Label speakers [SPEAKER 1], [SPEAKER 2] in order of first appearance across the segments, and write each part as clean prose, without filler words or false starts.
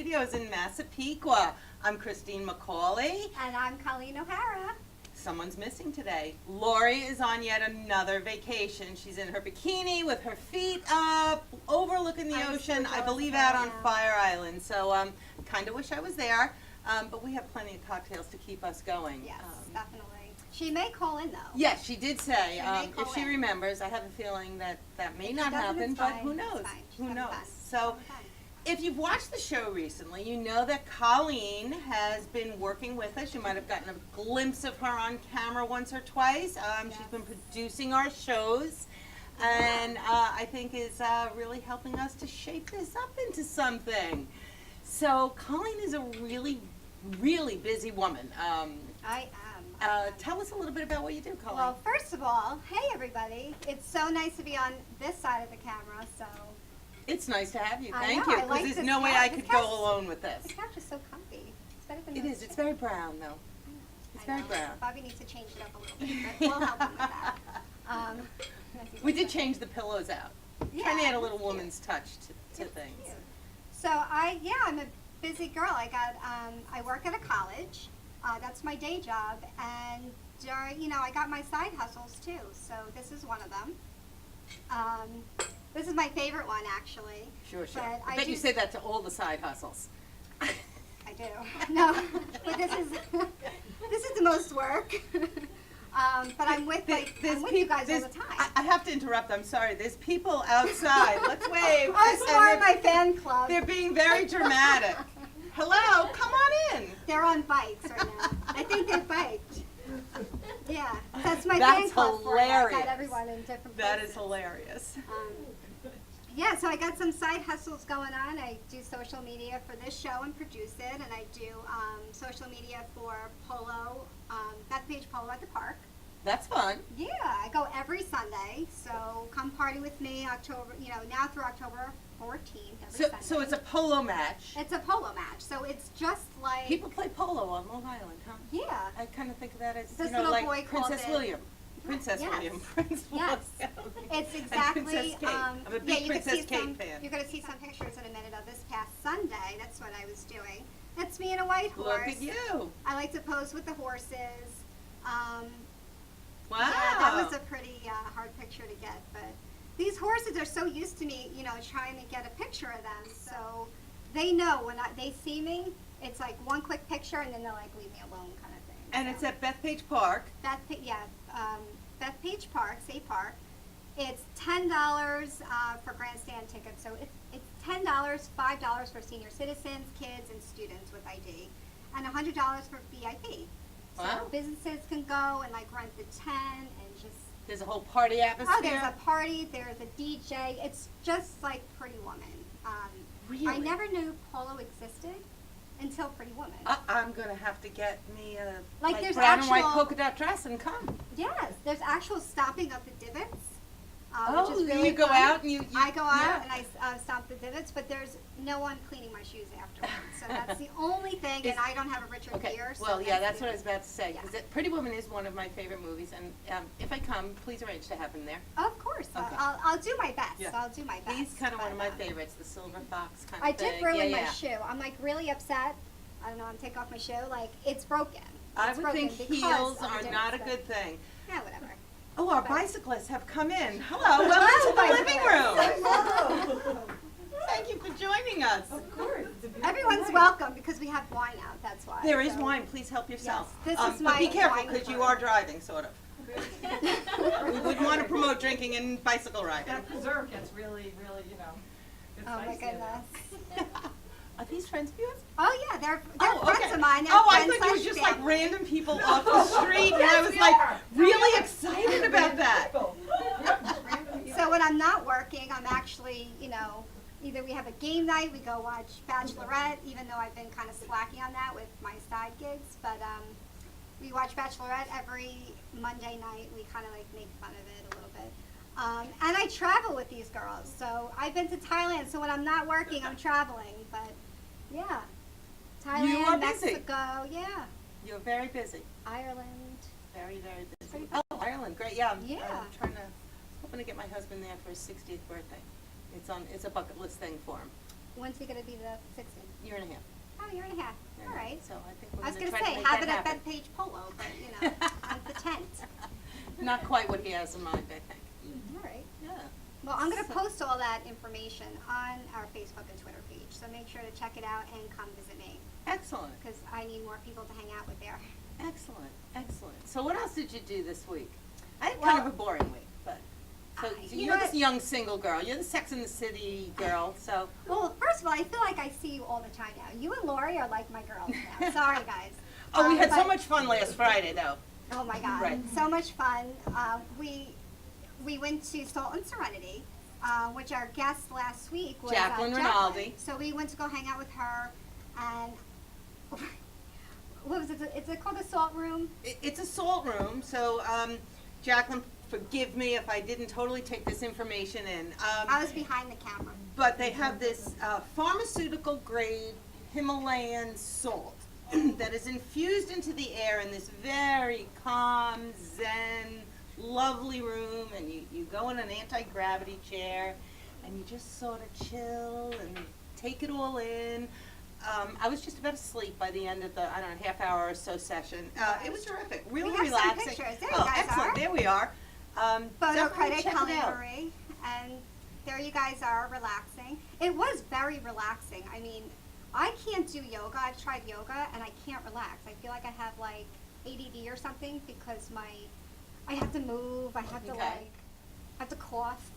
[SPEAKER 1] Studios in Massapequa. I'm Christine McCauley.
[SPEAKER 2] And I'm Colleen O'Hara.
[SPEAKER 1] Someone's missing today. Lori is on yet another vacation. She's in her bikini with her feet up, overlooking the ocean, I believe out on Fire Island. So kind of wish I was there, but we have plenty of cocktails to keep us going.
[SPEAKER 2] Yes, definitely. She may call in, though.
[SPEAKER 1] Yes, she did say,
[SPEAKER 2] call
[SPEAKER 1] if she
[SPEAKER 2] in.
[SPEAKER 1] remembers. I have a feeling that may
[SPEAKER 2] If
[SPEAKER 1] not
[SPEAKER 2] she doesn't,
[SPEAKER 1] happen,
[SPEAKER 2] it's
[SPEAKER 1] but
[SPEAKER 2] fine.
[SPEAKER 1] who
[SPEAKER 2] It's
[SPEAKER 1] knows?
[SPEAKER 2] fine. She's
[SPEAKER 1] Who
[SPEAKER 2] having
[SPEAKER 1] knows?
[SPEAKER 2] fun.
[SPEAKER 1] So,
[SPEAKER 2] Having fun.
[SPEAKER 1] if you've watched the show recently, you know that Colleen has been working with us. You might have gotten a glimpse of her on camera once or twice. She's been producing our shows, and I think is really helping us to shape this up into something. So Colleen is a really, really busy woman.
[SPEAKER 2] I am.
[SPEAKER 1] Tell us a little bit about what you do, Colleen.
[SPEAKER 2] Well, first of all, hey everybody. It's so nice to be on this side of the camera, so.
[SPEAKER 1] It's nice to have you.
[SPEAKER 2] I
[SPEAKER 1] Thank
[SPEAKER 2] know,
[SPEAKER 1] you.
[SPEAKER 2] I
[SPEAKER 1] Because
[SPEAKER 2] like
[SPEAKER 1] there's
[SPEAKER 2] this
[SPEAKER 1] no way
[SPEAKER 2] couch.
[SPEAKER 1] I
[SPEAKER 2] This
[SPEAKER 1] could go
[SPEAKER 2] couch-
[SPEAKER 1] alone with this.
[SPEAKER 2] This couch is so comfy. It's better than
[SPEAKER 1] It
[SPEAKER 2] most
[SPEAKER 1] is. It's very brown, though. It's
[SPEAKER 2] I
[SPEAKER 1] very
[SPEAKER 2] know.
[SPEAKER 1] brown.
[SPEAKER 2] Bobby needs to change it up a little bit, but we'll help him with that.
[SPEAKER 1] We did change the pillows out.
[SPEAKER 2] Yeah,
[SPEAKER 1] Trying to add a
[SPEAKER 2] it's
[SPEAKER 1] little
[SPEAKER 2] cute.
[SPEAKER 1] woman's touch to
[SPEAKER 2] It's
[SPEAKER 1] things.
[SPEAKER 2] cute. So I'm a busy girl. I work at a college. That's my day job, and I got my side hustles too. So this is one of them. This is my favorite one, actually.
[SPEAKER 1] Sure.
[SPEAKER 2] But
[SPEAKER 1] I bet you say that to all the side hustles.
[SPEAKER 2] I do. No, but this is the most work. But I'm with you guys all the time.
[SPEAKER 1] I have to interrupt. I'm sorry. There's people outside. Let's wave.
[SPEAKER 2] I'm sorry, my fan club.
[SPEAKER 1] They're being very dramatic. Hello, come on in.
[SPEAKER 2] They're on bikes right now. I think they biked. Yeah, that's my
[SPEAKER 1] That's
[SPEAKER 2] fan club for it. I
[SPEAKER 1] hilarious.
[SPEAKER 2] got everyone in different places.
[SPEAKER 1] That is hilarious.
[SPEAKER 2] Yeah, so I got some side hustles going on. I do social media for this show and produce it, and I do social media for Polo, Bethpage Polo at the park.
[SPEAKER 1] That's fun.
[SPEAKER 2] Yeah, I go every Sunday, so come party with me now through October 14th, every Sunday.
[SPEAKER 1] So it's a polo match.
[SPEAKER 2] It's a polo match, so it's just like...
[SPEAKER 1] People play polo on Long Island, huh?
[SPEAKER 2] Yeah.
[SPEAKER 1] I kind of think of that as,
[SPEAKER 2] This little
[SPEAKER 1] like
[SPEAKER 2] boy called
[SPEAKER 1] Princess
[SPEAKER 2] it-
[SPEAKER 1] William. Princess
[SPEAKER 2] Yes.
[SPEAKER 1] William. Prince
[SPEAKER 2] Yes.
[SPEAKER 1] William.
[SPEAKER 2] It's
[SPEAKER 1] And
[SPEAKER 2] exactly,
[SPEAKER 1] Princess Kate. I'm a big
[SPEAKER 2] you
[SPEAKER 1] Princess
[SPEAKER 2] can see
[SPEAKER 1] Kate fan.
[SPEAKER 2] You're going to see some pictures in a minute of this past Sunday. That's what I was doing. That's me and a white horse.
[SPEAKER 1] Look at you.
[SPEAKER 2] I like to pose with the horses.
[SPEAKER 1] Wow.
[SPEAKER 2] Yeah, that was a pretty hard picture to get, but these horses are so used to me, trying to get a picture of them. So they know when they see me, it's like one quick picture, and then they'll like leave me alone, kind of thing.
[SPEAKER 1] And it's at Bethpage Park.
[SPEAKER 2] Bethpage Park, State Park. It's $10 for grandstand tickets. So it's $10, $5 for senior citizens, kids, and students with ID, and $100 for VIP. So
[SPEAKER 1] Wow.
[SPEAKER 2] businesses can go and like rent the tent and just.
[SPEAKER 1] There's a whole party atmosphere.
[SPEAKER 2] Oh, there's a party. There's a DJ. It's just like Pretty Woman.
[SPEAKER 1] Really?
[SPEAKER 2] I never knew polo existed until Pretty Woman.
[SPEAKER 1] I'm gonna have to get me a
[SPEAKER 2] Like, there's
[SPEAKER 1] brown and white
[SPEAKER 2] actual-
[SPEAKER 1] polka dot dress and come.
[SPEAKER 2] Yes, there's actual stomping of the divots.
[SPEAKER 1] Oh,
[SPEAKER 2] which is really
[SPEAKER 1] you go
[SPEAKER 2] fun.
[SPEAKER 1] out and you
[SPEAKER 2] I go out
[SPEAKER 1] yeah.
[SPEAKER 2] and I stomp the divots, but there's no one cleaning my shoes afterwards. So that's the only thing, and I don't have a Richard
[SPEAKER 1] Okay,
[SPEAKER 2] Gere. So
[SPEAKER 1] well, yeah, that's
[SPEAKER 2] the-
[SPEAKER 1] what I was about to say.
[SPEAKER 2] Yeah.
[SPEAKER 1] Because Pretty Woman is one of my favorite movies, and if I come, please arrange to have him there.
[SPEAKER 2] Of course,
[SPEAKER 1] Okay.
[SPEAKER 2] I'll do my best.
[SPEAKER 1] Yeah.
[SPEAKER 2] I'll do my best.
[SPEAKER 1] He's kind of one of my
[SPEAKER 2] but,
[SPEAKER 1] favorites, the Silver Fox kind
[SPEAKER 2] I
[SPEAKER 1] of thing.
[SPEAKER 2] did ruin
[SPEAKER 1] yeah,
[SPEAKER 2] my
[SPEAKER 1] yeah.
[SPEAKER 2] shoe. I'm like really upset. I don't know. I'm taking off my shoe. Like it's broken.
[SPEAKER 1] I
[SPEAKER 2] It's
[SPEAKER 1] would
[SPEAKER 2] broken
[SPEAKER 1] think
[SPEAKER 2] because
[SPEAKER 1] heels
[SPEAKER 2] of the
[SPEAKER 1] are
[SPEAKER 2] divots,
[SPEAKER 1] not a
[SPEAKER 2] but-
[SPEAKER 1] good thing.
[SPEAKER 2] Yeah, whatever.
[SPEAKER 1] Oh, our
[SPEAKER 2] But-
[SPEAKER 1] bicyclists have come in. Hello, welcome to the living room.
[SPEAKER 2] Hello.
[SPEAKER 1] Thank you for joining us.
[SPEAKER 3] Of course. It's a beautiful
[SPEAKER 2] Everyone's
[SPEAKER 3] night.
[SPEAKER 2] welcome because we have wine out. That's why.
[SPEAKER 1] There is
[SPEAKER 2] So-
[SPEAKER 1] wine. Please help yourself.
[SPEAKER 2] Yes, this is
[SPEAKER 1] but be
[SPEAKER 2] my
[SPEAKER 1] careful
[SPEAKER 2] wine
[SPEAKER 1] because you
[SPEAKER 2] card.
[SPEAKER 1] are driving, sort of. We wouldn't want to promote drinking and bicycle riding.
[SPEAKER 3] That preserve gets really, really, it's
[SPEAKER 2] Oh my
[SPEAKER 3] nice in there.
[SPEAKER 2] goodness.
[SPEAKER 1] Are these friends of yours?
[SPEAKER 2] Oh yeah, they're
[SPEAKER 1] Oh,
[SPEAKER 2] friends
[SPEAKER 1] okay.
[SPEAKER 2] of mine. They're
[SPEAKER 1] Oh, I
[SPEAKER 2] friends
[SPEAKER 1] thought you were
[SPEAKER 2] slash
[SPEAKER 1] just like
[SPEAKER 2] family.
[SPEAKER 1] random people off the street, and I
[SPEAKER 3] Yes,
[SPEAKER 1] was
[SPEAKER 3] we
[SPEAKER 1] like
[SPEAKER 3] are.
[SPEAKER 1] really excited about that.
[SPEAKER 2] So when I'm not working, I'm actually, either we have a game night, we go watch Bachelorette, even though I've been kind of slacking on that with my side gigs, but we watch Bachelorette every Monday night. We kind of like make fun of it a little bit. And I travel with these girls. So I've been to Thailand, so when I'm not working, I'm traveling, but yeah. Thailand,
[SPEAKER 1] You are busy.
[SPEAKER 2] Mexico, yeah.
[SPEAKER 1] You're very busy.
[SPEAKER 2] Ireland.
[SPEAKER 1] Very, very busy.
[SPEAKER 2] Pretty
[SPEAKER 1] Oh, Ireland, great. Yeah, I'm
[SPEAKER 2] Yeah.
[SPEAKER 1] trying to, hoping to get my husband there for his 60th birthday. It's a bucket list thing for him.
[SPEAKER 2] When's it gonna be the 16th?
[SPEAKER 1] Year and a half.
[SPEAKER 2] Oh, year and a half. All right.
[SPEAKER 1] So I think we're
[SPEAKER 2] I was
[SPEAKER 1] gonna
[SPEAKER 2] gonna
[SPEAKER 1] try
[SPEAKER 2] say,
[SPEAKER 1] to make
[SPEAKER 2] have
[SPEAKER 1] that
[SPEAKER 2] it at
[SPEAKER 1] happen.
[SPEAKER 2] Bethpage Polo, but you know, on the tent.
[SPEAKER 1] Not quite what he has in mind, I think.
[SPEAKER 2] All right.
[SPEAKER 1] Yeah.
[SPEAKER 2] Well, I'm gonna
[SPEAKER 1] So-
[SPEAKER 2] post all that information on our Facebook and Twitter page, so make sure to check it out and come visit me,
[SPEAKER 1] Excellent.
[SPEAKER 2] because I need more people to hang out with there.
[SPEAKER 1] Excellent. Excellent. So what else did you do this week? I had kind of
[SPEAKER 2] Well-
[SPEAKER 1] a boring week, but so
[SPEAKER 2] you
[SPEAKER 1] you're
[SPEAKER 2] know
[SPEAKER 1] this
[SPEAKER 2] what?
[SPEAKER 1] young single girl. You're the Sex and the City girl. So
[SPEAKER 2] Well, first of all, I feel like I see you all the time now. You and Lori are like my girls now. Sorry, guys.
[SPEAKER 1] oh, we had so
[SPEAKER 2] but-
[SPEAKER 1] much fun last Friday though.
[SPEAKER 2] Oh my God,
[SPEAKER 1] Right.
[SPEAKER 2] so much fun. We went to Salt and Serenity, which our guest last week was
[SPEAKER 1] Jacqueline Rinaldi.
[SPEAKER 2] So we went to go hang out with her, and what was it? Is it called the Salt Room?
[SPEAKER 1] It's a salt room. So Jacqueline, forgive me if I didn't totally take this information in.
[SPEAKER 2] I was behind the camera.
[SPEAKER 1] But they have this pharmaceutical grade Himalayan salt that is infused into the air in this very calm, zen, lovely room, and you go in an anti-gravity chair and you just sort of chill and take it all in. I was just about to sleep by the end of the, I don't know, half hour or so session. It was terrific, really
[SPEAKER 2] have some
[SPEAKER 1] relaxing.
[SPEAKER 2] pictures. There you
[SPEAKER 1] Oh,
[SPEAKER 2] guys
[SPEAKER 1] excellent,
[SPEAKER 2] are.
[SPEAKER 1] there we are.
[SPEAKER 2] Photo
[SPEAKER 1] Definitely
[SPEAKER 2] credit,
[SPEAKER 1] check it
[SPEAKER 2] Colleen
[SPEAKER 1] out.
[SPEAKER 2] Marie, and there you guys are relaxing. It was very relaxing. I mean, I can't do yoga. I've tried yoga and I can't relax. I feel like I have like ADD or something because I have to move. I have to
[SPEAKER 1] Okay.
[SPEAKER 2] I have to cough.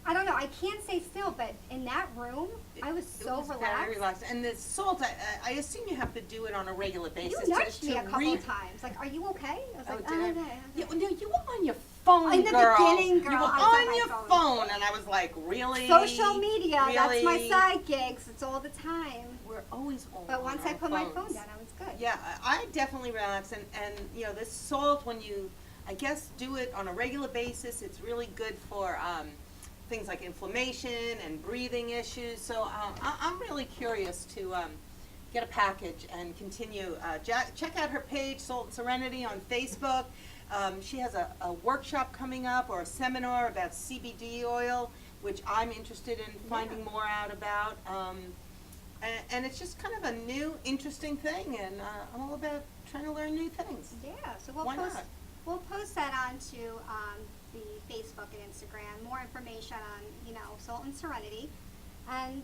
[SPEAKER 2] I don't know. I can't stay still, but in that room, I was
[SPEAKER 1] It
[SPEAKER 2] so
[SPEAKER 1] was
[SPEAKER 2] relaxed.
[SPEAKER 1] Very relaxed. And the salt, I assume you have to do it on a regular basis.
[SPEAKER 2] You nudged me a couple
[SPEAKER 1] re-
[SPEAKER 2] of times. Like, are you okay? I was
[SPEAKER 1] Oh,
[SPEAKER 2] like,
[SPEAKER 1] did I?
[SPEAKER 2] okay.
[SPEAKER 1] Yeah, no, you were on your phone,
[SPEAKER 2] In the
[SPEAKER 1] girl.
[SPEAKER 2] beginning,
[SPEAKER 1] You
[SPEAKER 2] girl,
[SPEAKER 1] were
[SPEAKER 2] I was on
[SPEAKER 1] on
[SPEAKER 2] my
[SPEAKER 1] your
[SPEAKER 2] phone.
[SPEAKER 1] phone, and I was like, really?
[SPEAKER 2] Social media, that's my
[SPEAKER 1] Really?
[SPEAKER 2] side gigs. It's all the time.
[SPEAKER 1] We're always on
[SPEAKER 2] But once
[SPEAKER 1] our
[SPEAKER 2] I put my
[SPEAKER 1] phones.
[SPEAKER 2] phone down, I was good.
[SPEAKER 1] Yeah, I definitely relax, and you know, this salt, when you, I guess, do it on a regular basis, it's really good for things like inflammation and breathing issues. So I'm really curious to get a package and continue. Check out her page, Salt and Serenity, on Facebook. She has a workshop coming up, or a seminar about CBD oil, which I'm interested in finding more out about. And it's just kind of a new, interesting thing, and I'm all about trying to learn new things.
[SPEAKER 2] Yeah, so we'll
[SPEAKER 1] Why
[SPEAKER 2] post
[SPEAKER 1] not?
[SPEAKER 2] we'll post that onto the Facebook and Instagram. More information on Salt and Serenity, and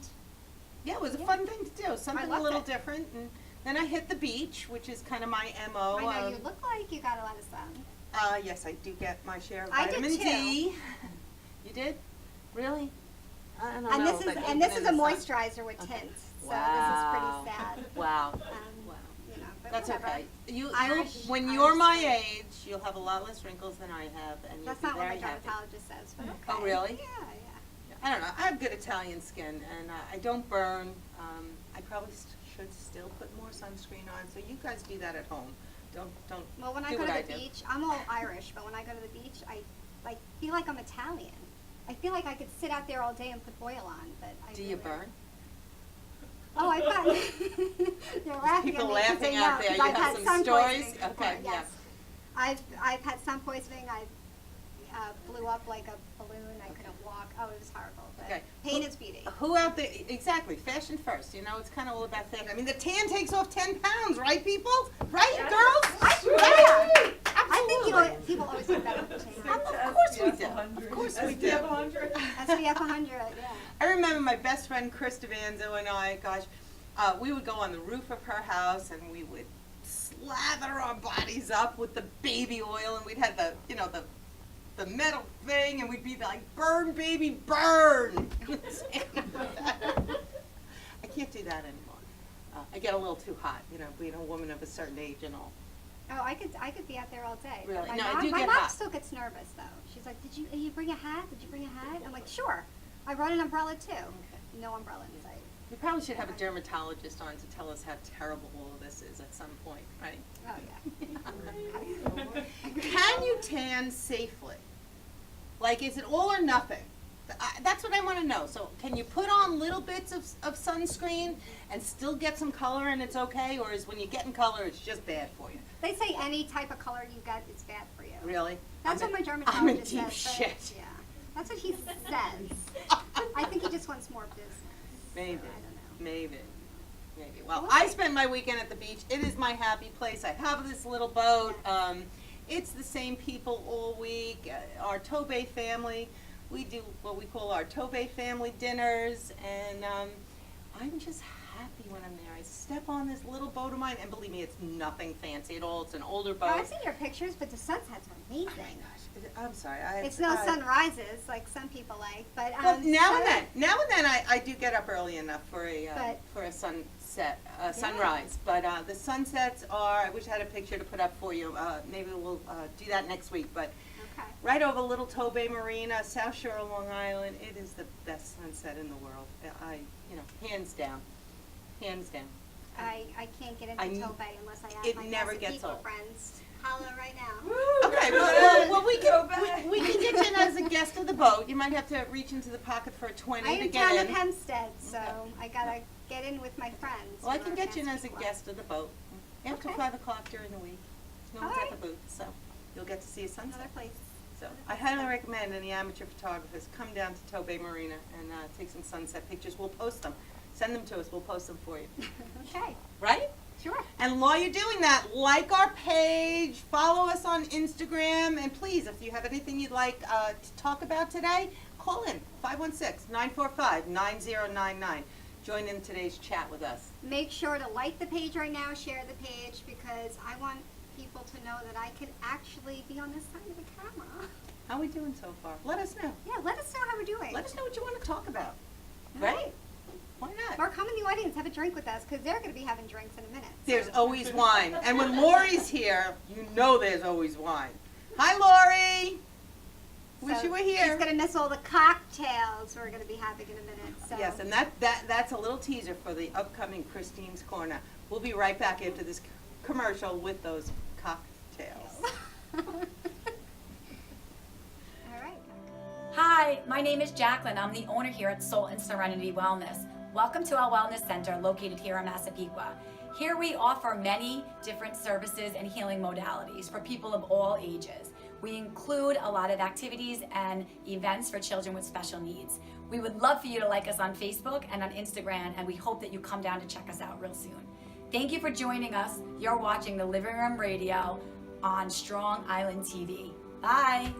[SPEAKER 1] Yeah, it was a
[SPEAKER 2] Yeah.
[SPEAKER 1] fun thing to do, something a
[SPEAKER 2] loved
[SPEAKER 1] little
[SPEAKER 2] it.
[SPEAKER 1] different. And then I hit the beach, which is kind of my MO.
[SPEAKER 2] I know you look like you got a lot of sun.
[SPEAKER 1] Yes, I do get my share of
[SPEAKER 2] I did
[SPEAKER 1] vitamin
[SPEAKER 2] too.
[SPEAKER 1] D. You did? Really? I don't
[SPEAKER 2] And
[SPEAKER 1] know.
[SPEAKER 2] this is
[SPEAKER 1] but
[SPEAKER 2] and
[SPEAKER 1] you've
[SPEAKER 2] this
[SPEAKER 1] been
[SPEAKER 2] is a
[SPEAKER 1] in the sun.
[SPEAKER 2] moisturizer with
[SPEAKER 1] Okay.
[SPEAKER 2] tints, so
[SPEAKER 1] Wow.
[SPEAKER 2] this is pretty sad.
[SPEAKER 1] Wow. Wow.
[SPEAKER 2] But
[SPEAKER 1] That's
[SPEAKER 2] whatever.
[SPEAKER 1] okay.
[SPEAKER 2] Irish-
[SPEAKER 1] When
[SPEAKER 2] Irish
[SPEAKER 1] you're my
[SPEAKER 2] skin.
[SPEAKER 1] age, you'll have a lot less wrinkles than I have, and you'll
[SPEAKER 2] That's
[SPEAKER 1] be
[SPEAKER 2] not what my
[SPEAKER 1] very happy.
[SPEAKER 2] dermatologist says, but okay.
[SPEAKER 1] Oh, really?
[SPEAKER 2] Yeah, yeah.
[SPEAKER 1] I don't know. I have good Italian skin, and I don't burn. I probably should still put more sunscreen on. So you guys do that at home. Don't.
[SPEAKER 2] Well, when I
[SPEAKER 1] do
[SPEAKER 2] go to
[SPEAKER 1] what
[SPEAKER 2] the
[SPEAKER 1] do.
[SPEAKER 2] beach, I'm all Irish, but when I go to the beach, I like feel like I'm Italian. I feel like I could sit out there all day and put oil on, but I
[SPEAKER 1] Do you
[SPEAKER 2] really-
[SPEAKER 1] burn?
[SPEAKER 2] Oh, I've got. You're laughing
[SPEAKER 1] People
[SPEAKER 2] at me 'cause
[SPEAKER 1] laughing
[SPEAKER 2] they
[SPEAKER 1] out
[SPEAKER 2] know,
[SPEAKER 1] there.
[SPEAKER 2] 'cause
[SPEAKER 1] You
[SPEAKER 2] I've
[SPEAKER 1] have
[SPEAKER 2] had
[SPEAKER 1] some
[SPEAKER 2] sun
[SPEAKER 1] stories?
[SPEAKER 2] poisoning before,
[SPEAKER 1] Okay, yeah.
[SPEAKER 2] yes. I've had sun poisoning. I blew up like a balloon. I couldn't walk. Oh, it was horrible. But
[SPEAKER 1] Okay.
[SPEAKER 2] pain is beauty.
[SPEAKER 1] Who out there? Exactly. Fashion first. You know, it's kind of all about fashion. I mean, the tan takes off 10 pounds, right, people? Right,
[SPEAKER 3] Yes.
[SPEAKER 1] girls?
[SPEAKER 2] Yeah. I think
[SPEAKER 1] Absolutely.
[SPEAKER 2] people always think about it.
[SPEAKER 1] Of course we do. Of course we do.
[SPEAKER 3] SPF 100.
[SPEAKER 2] SPF 100. Yeah.
[SPEAKER 1] I remember my best friend Chris Devanzo and I, we would go on the roof of her house and we would slather our bodies up with the baby oil, and we'd have the metal thing, and we'd be like, burn, baby, burn. I can't do that anymore. I get a little too hot, being a woman of a certain age and all.
[SPEAKER 2] Oh, I could be out there all day.
[SPEAKER 1] Really?
[SPEAKER 2] My
[SPEAKER 1] No, I
[SPEAKER 2] mom,
[SPEAKER 1] do
[SPEAKER 2] my
[SPEAKER 1] get
[SPEAKER 2] mom
[SPEAKER 1] hot.
[SPEAKER 2] still gets nervous though. She's like, "Did you bring a hat? Did you bring a hat?" I'm like, "Sure." I brought an umbrella too.
[SPEAKER 1] Okay.
[SPEAKER 2] No umbrella in sight.
[SPEAKER 1] We probably should have a dermatologist on to tell us how terrible all of this is at some point, right?
[SPEAKER 2] Oh yeah.
[SPEAKER 1] Can you tan safely? Like, is it all or nothing? That's what I want to know. So, can you put on little bits of sunscreen and still get some color and it's okay? Or is when you get in color, it's just bad for you?
[SPEAKER 2] They say any type of color you get is bad for you.
[SPEAKER 1] Really?
[SPEAKER 2] That's
[SPEAKER 1] I'm
[SPEAKER 2] what my
[SPEAKER 1] in
[SPEAKER 2] dermatologist
[SPEAKER 1] deep
[SPEAKER 2] says. but-
[SPEAKER 1] shit.
[SPEAKER 2] Yeah. That's what he says. I think he just wants more business.
[SPEAKER 1] Maybe,
[SPEAKER 2] So I don't know.
[SPEAKER 1] maybe. Well,
[SPEAKER 2] We'll
[SPEAKER 1] I
[SPEAKER 2] see.
[SPEAKER 1] spend my weekend at the beach. It is my happy place. I have this little boat. It's the same people all week. Our Tobey family, we do what we call our Tobey family dinners, and I'm just happy when I'm there. I step on this little boat of mine, and believe me, it's nothing fancy at all. It's an older boat.
[SPEAKER 2] I've seen your pictures, but the sunsets are amazing.
[SPEAKER 1] Oh my gosh, I'm sorry.
[SPEAKER 2] It's no sunrises like some people like, but
[SPEAKER 1] Well, now
[SPEAKER 2] so-
[SPEAKER 1] and then, I do get up early enough for a sunset, sunrise. But the sunsets are. I wish I had a picture to put up for you. Maybe we'll do that next week. But
[SPEAKER 2] Okay.
[SPEAKER 1] right over Little Tobey Marina, South Shore of Long Island, it is the best sunset in the world. Hands down, hands down.
[SPEAKER 2] I can't get into
[SPEAKER 1] I-
[SPEAKER 2] Tobey unless I ask
[SPEAKER 1] it
[SPEAKER 2] my
[SPEAKER 1] never
[SPEAKER 2] Casa
[SPEAKER 1] gets
[SPEAKER 2] People
[SPEAKER 1] old.
[SPEAKER 2] friends. Holla right now.
[SPEAKER 1] Okay, well, we
[SPEAKER 3] Go
[SPEAKER 1] can
[SPEAKER 3] back.
[SPEAKER 1] we can get you in as a guest of the boat. You might have to reach into the pocket for a 20
[SPEAKER 2] I
[SPEAKER 1] to
[SPEAKER 2] am
[SPEAKER 1] get
[SPEAKER 2] town
[SPEAKER 1] in.
[SPEAKER 2] of Hempstead, so I gotta get in with my friends.
[SPEAKER 1] Well, I
[SPEAKER 2] who
[SPEAKER 1] can
[SPEAKER 2] are
[SPEAKER 1] get you in
[SPEAKER 2] Casa
[SPEAKER 1] as a
[SPEAKER 2] People.
[SPEAKER 1] guest of the boat after
[SPEAKER 2] Okay.
[SPEAKER 1] 5 o'clock during the week. No one's at the
[SPEAKER 2] Alright.
[SPEAKER 1] booth, so you'll get to see a sunset.
[SPEAKER 2] Another place.
[SPEAKER 1] So I highly recommend any amateur photographers come down to Tobey Marina and take some sunset pictures. We'll post them. Send them to us. We'll post them for you.
[SPEAKER 2] Okay,
[SPEAKER 1] Right?
[SPEAKER 2] sure.
[SPEAKER 1] And while you're doing that, like our page, follow us on Instagram, and please, if you have anything you'd like to talk about today, call in 516-945-9099. Join in today's chat with us.
[SPEAKER 2] Make sure to like the page right now, share the page, because I want people to know that I can actually be on this side of the camera.
[SPEAKER 1] How are we doing so far? Let us know.
[SPEAKER 2] Yeah, let us know how we're doing.
[SPEAKER 1] Let us know what you want to talk about.
[SPEAKER 2] Right.
[SPEAKER 1] Right? Why not?
[SPEAKER 2] Or come in the audience, have a drink with us, because they're going to be having drinks in a minute.
[SPEAKER 1] There's
[SPEAKER 2] so-
[SPEAKER 1] always wine. And when Lori's here, you know there's always wine. Hi, Lori. Wish
[SPEAKER 2] So
[SPEAKER 1] you were
[SPEAKER 2] She's
[SPEAKER 1] here.
[SPEAKER 2] going to miss all the cocktails we're going to be having in a minute. So.
[SPEAKER 1] Yes, and that's a little teaser for the upcoming Christine's Corner. We'll be right back after this commercial with those cocktails.
[SPEAKER 2] All right.
[SPEAKER 4] Hi, my name is Jacqueline. I'm the owner here at Soul and Serenity Wellness. Welcome to our wellness center located here in Massapequa. Here we offer many different services and healing modalities for people of all ages. We include a lot of activities and events for children with special needs. We would love for you to like us on Facebook and on Instagram, and we hope that you come down to check us out real soon. Thank you for joining us. You're watching the Living Room Radio on Strong Island TV. Bye.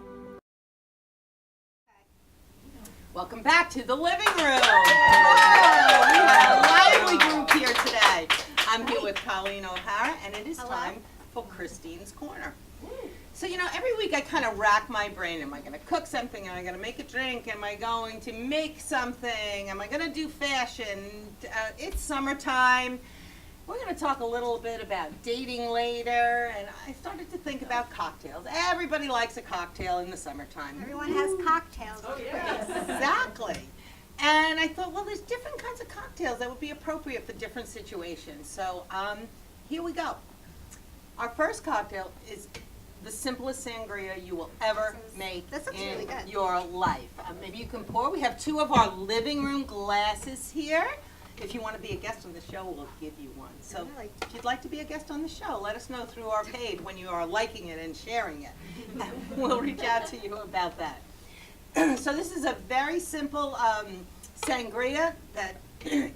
[SPEAKER 1] Welcome back to the living room. Whoa, we have a lively group here today. I'm here with Colleen O'Hara, and it is
[SPEAKER 2] Hello.
[SPEAKER 1] time for Christine's Corner. So, every week I kind of rack my brain. Am I going to cook something? Am I going to make a drink? Am I going to make something? Am I going to do fashion? It's summertime. We're going to talk a little bit about dating later, and I started to think about cocktails. Everybody likes a cocktail in the summertime.
[SPEAKER 2] Everyone has cocktails.
[SPEAKER 3] Oh, yeah.
[SPEAKER 1] Exactly. And I thought, well, there's different kinds of cocktails that would be appropriate for different situations. So here we go. Our first cocktail is the simplest sangria you will ever make
[SPEAKER 2] This looks
[SPEAKER 1] in
[SPEAKER 2] really good.
[SPEAKER 1] your life. Maybe you can pour. We have 2 of our living room glasses here. If you want to be a guest on the show, we'll give you one. So
[SPEAKER 2] I like
[SPEAKER 1] if you'd like to be a guest on the show, let us know through our page when you are liking it and sharing it. We'll reach out to you about that. So this is a very simple sangria that,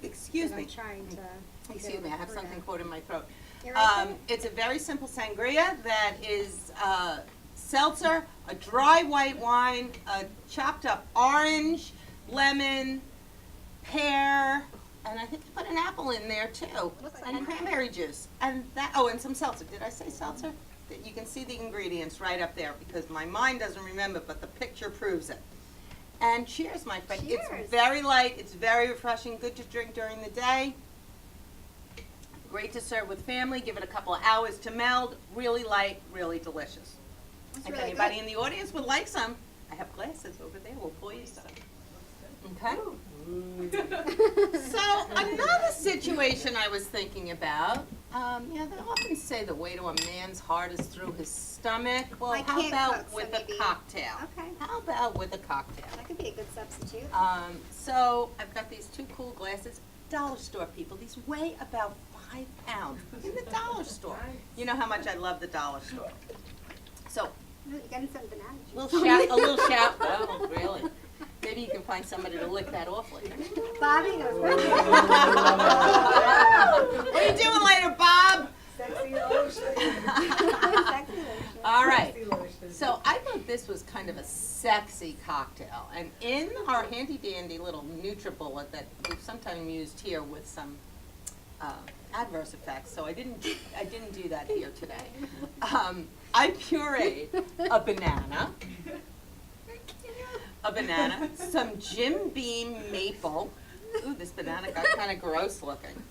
[SPEAKER 1] excuse me.
[SPEAKER 2] I'm trying to.
[SPEAKER 1] Excuse me, I have something caught in my throat.
[SPEAKER 2] You're right.
[SPEAKER 1] It's a very simple sangria that is seltzer, a dry white wine, a chopped up orange, lemon, pear, and I think I put an apple in there too,
[SPEAKER 2] Looks like
[SPEAKER 1] and
[SPEAKER 2] it.
[SPEAKER 1] cranberry juice, and and some seltzer. Did I say seltzer? You can see the ingredients right up there because my mind doesn't remember, but the picture proves it. And cheers, my friend.
[SPEAKER 2] Cheers.
[SPEAKER 1] It's very light. It's very refreshing. Good to drink during the day. Great to serve with family. Give it a couple of hours to meld. Really light, really delicious.
[SPEAKER 2] It's
[SPEAKER 1] If
[SPEAKER 2] really
[SPEAKER 1] anybody
[SPEAKER 2] good.
[SPEAKER 1] in the audience would like some, I have glasses over there. We'll pour you some. Okay. So another situation I was thinking about. They often say the way to a man's heart is through his stomach. Well,
[SPEAKER 2] I
[SPEAKER 1] how
[SPEAKER 2] can't
[SPEAKER 1] about
[SPEAKER 2] cook, so
[SPEAKER 1] with
[SPEAKER 2] maybe-
[SPEAKER 1] a cocktail?
[SPEAKER 2] Okay.
[SPEAKER 1] How about with a cocktail?
[SPEAKER 2] That could be a good substitute.
[SPEAKER 1] So I've got these 2 cool glasses. Dollar store people. These weigh about 5 pounds in the dollar store. You know how much I love the dollar store. So
[SPEAKER 2] You're getting some banana juice.
[SPEAKER 1] a little shout. Oh, really? Maybe you can find somebody to lick that off with.
[SPEAKER 2] Bobby knows.
[SPEAKER 1] What are you doing later, Bob?
[SPEAKER 3] Sexy lotion.
[SPEAKER 2] Sexy lotion.
[SPEAKER 1] All right.
[SPEAKER 3] Sexy lotion.
[SPEAKER 1] So I thought this was kind of a sexy cocktail, and in our handy dandy little NutriBullet that we've sometimes used here with some adverse effects, so I didn't do that here today. I pureed a banana, some Jim Beam maple. Ooh, this banana got kind of gross looking.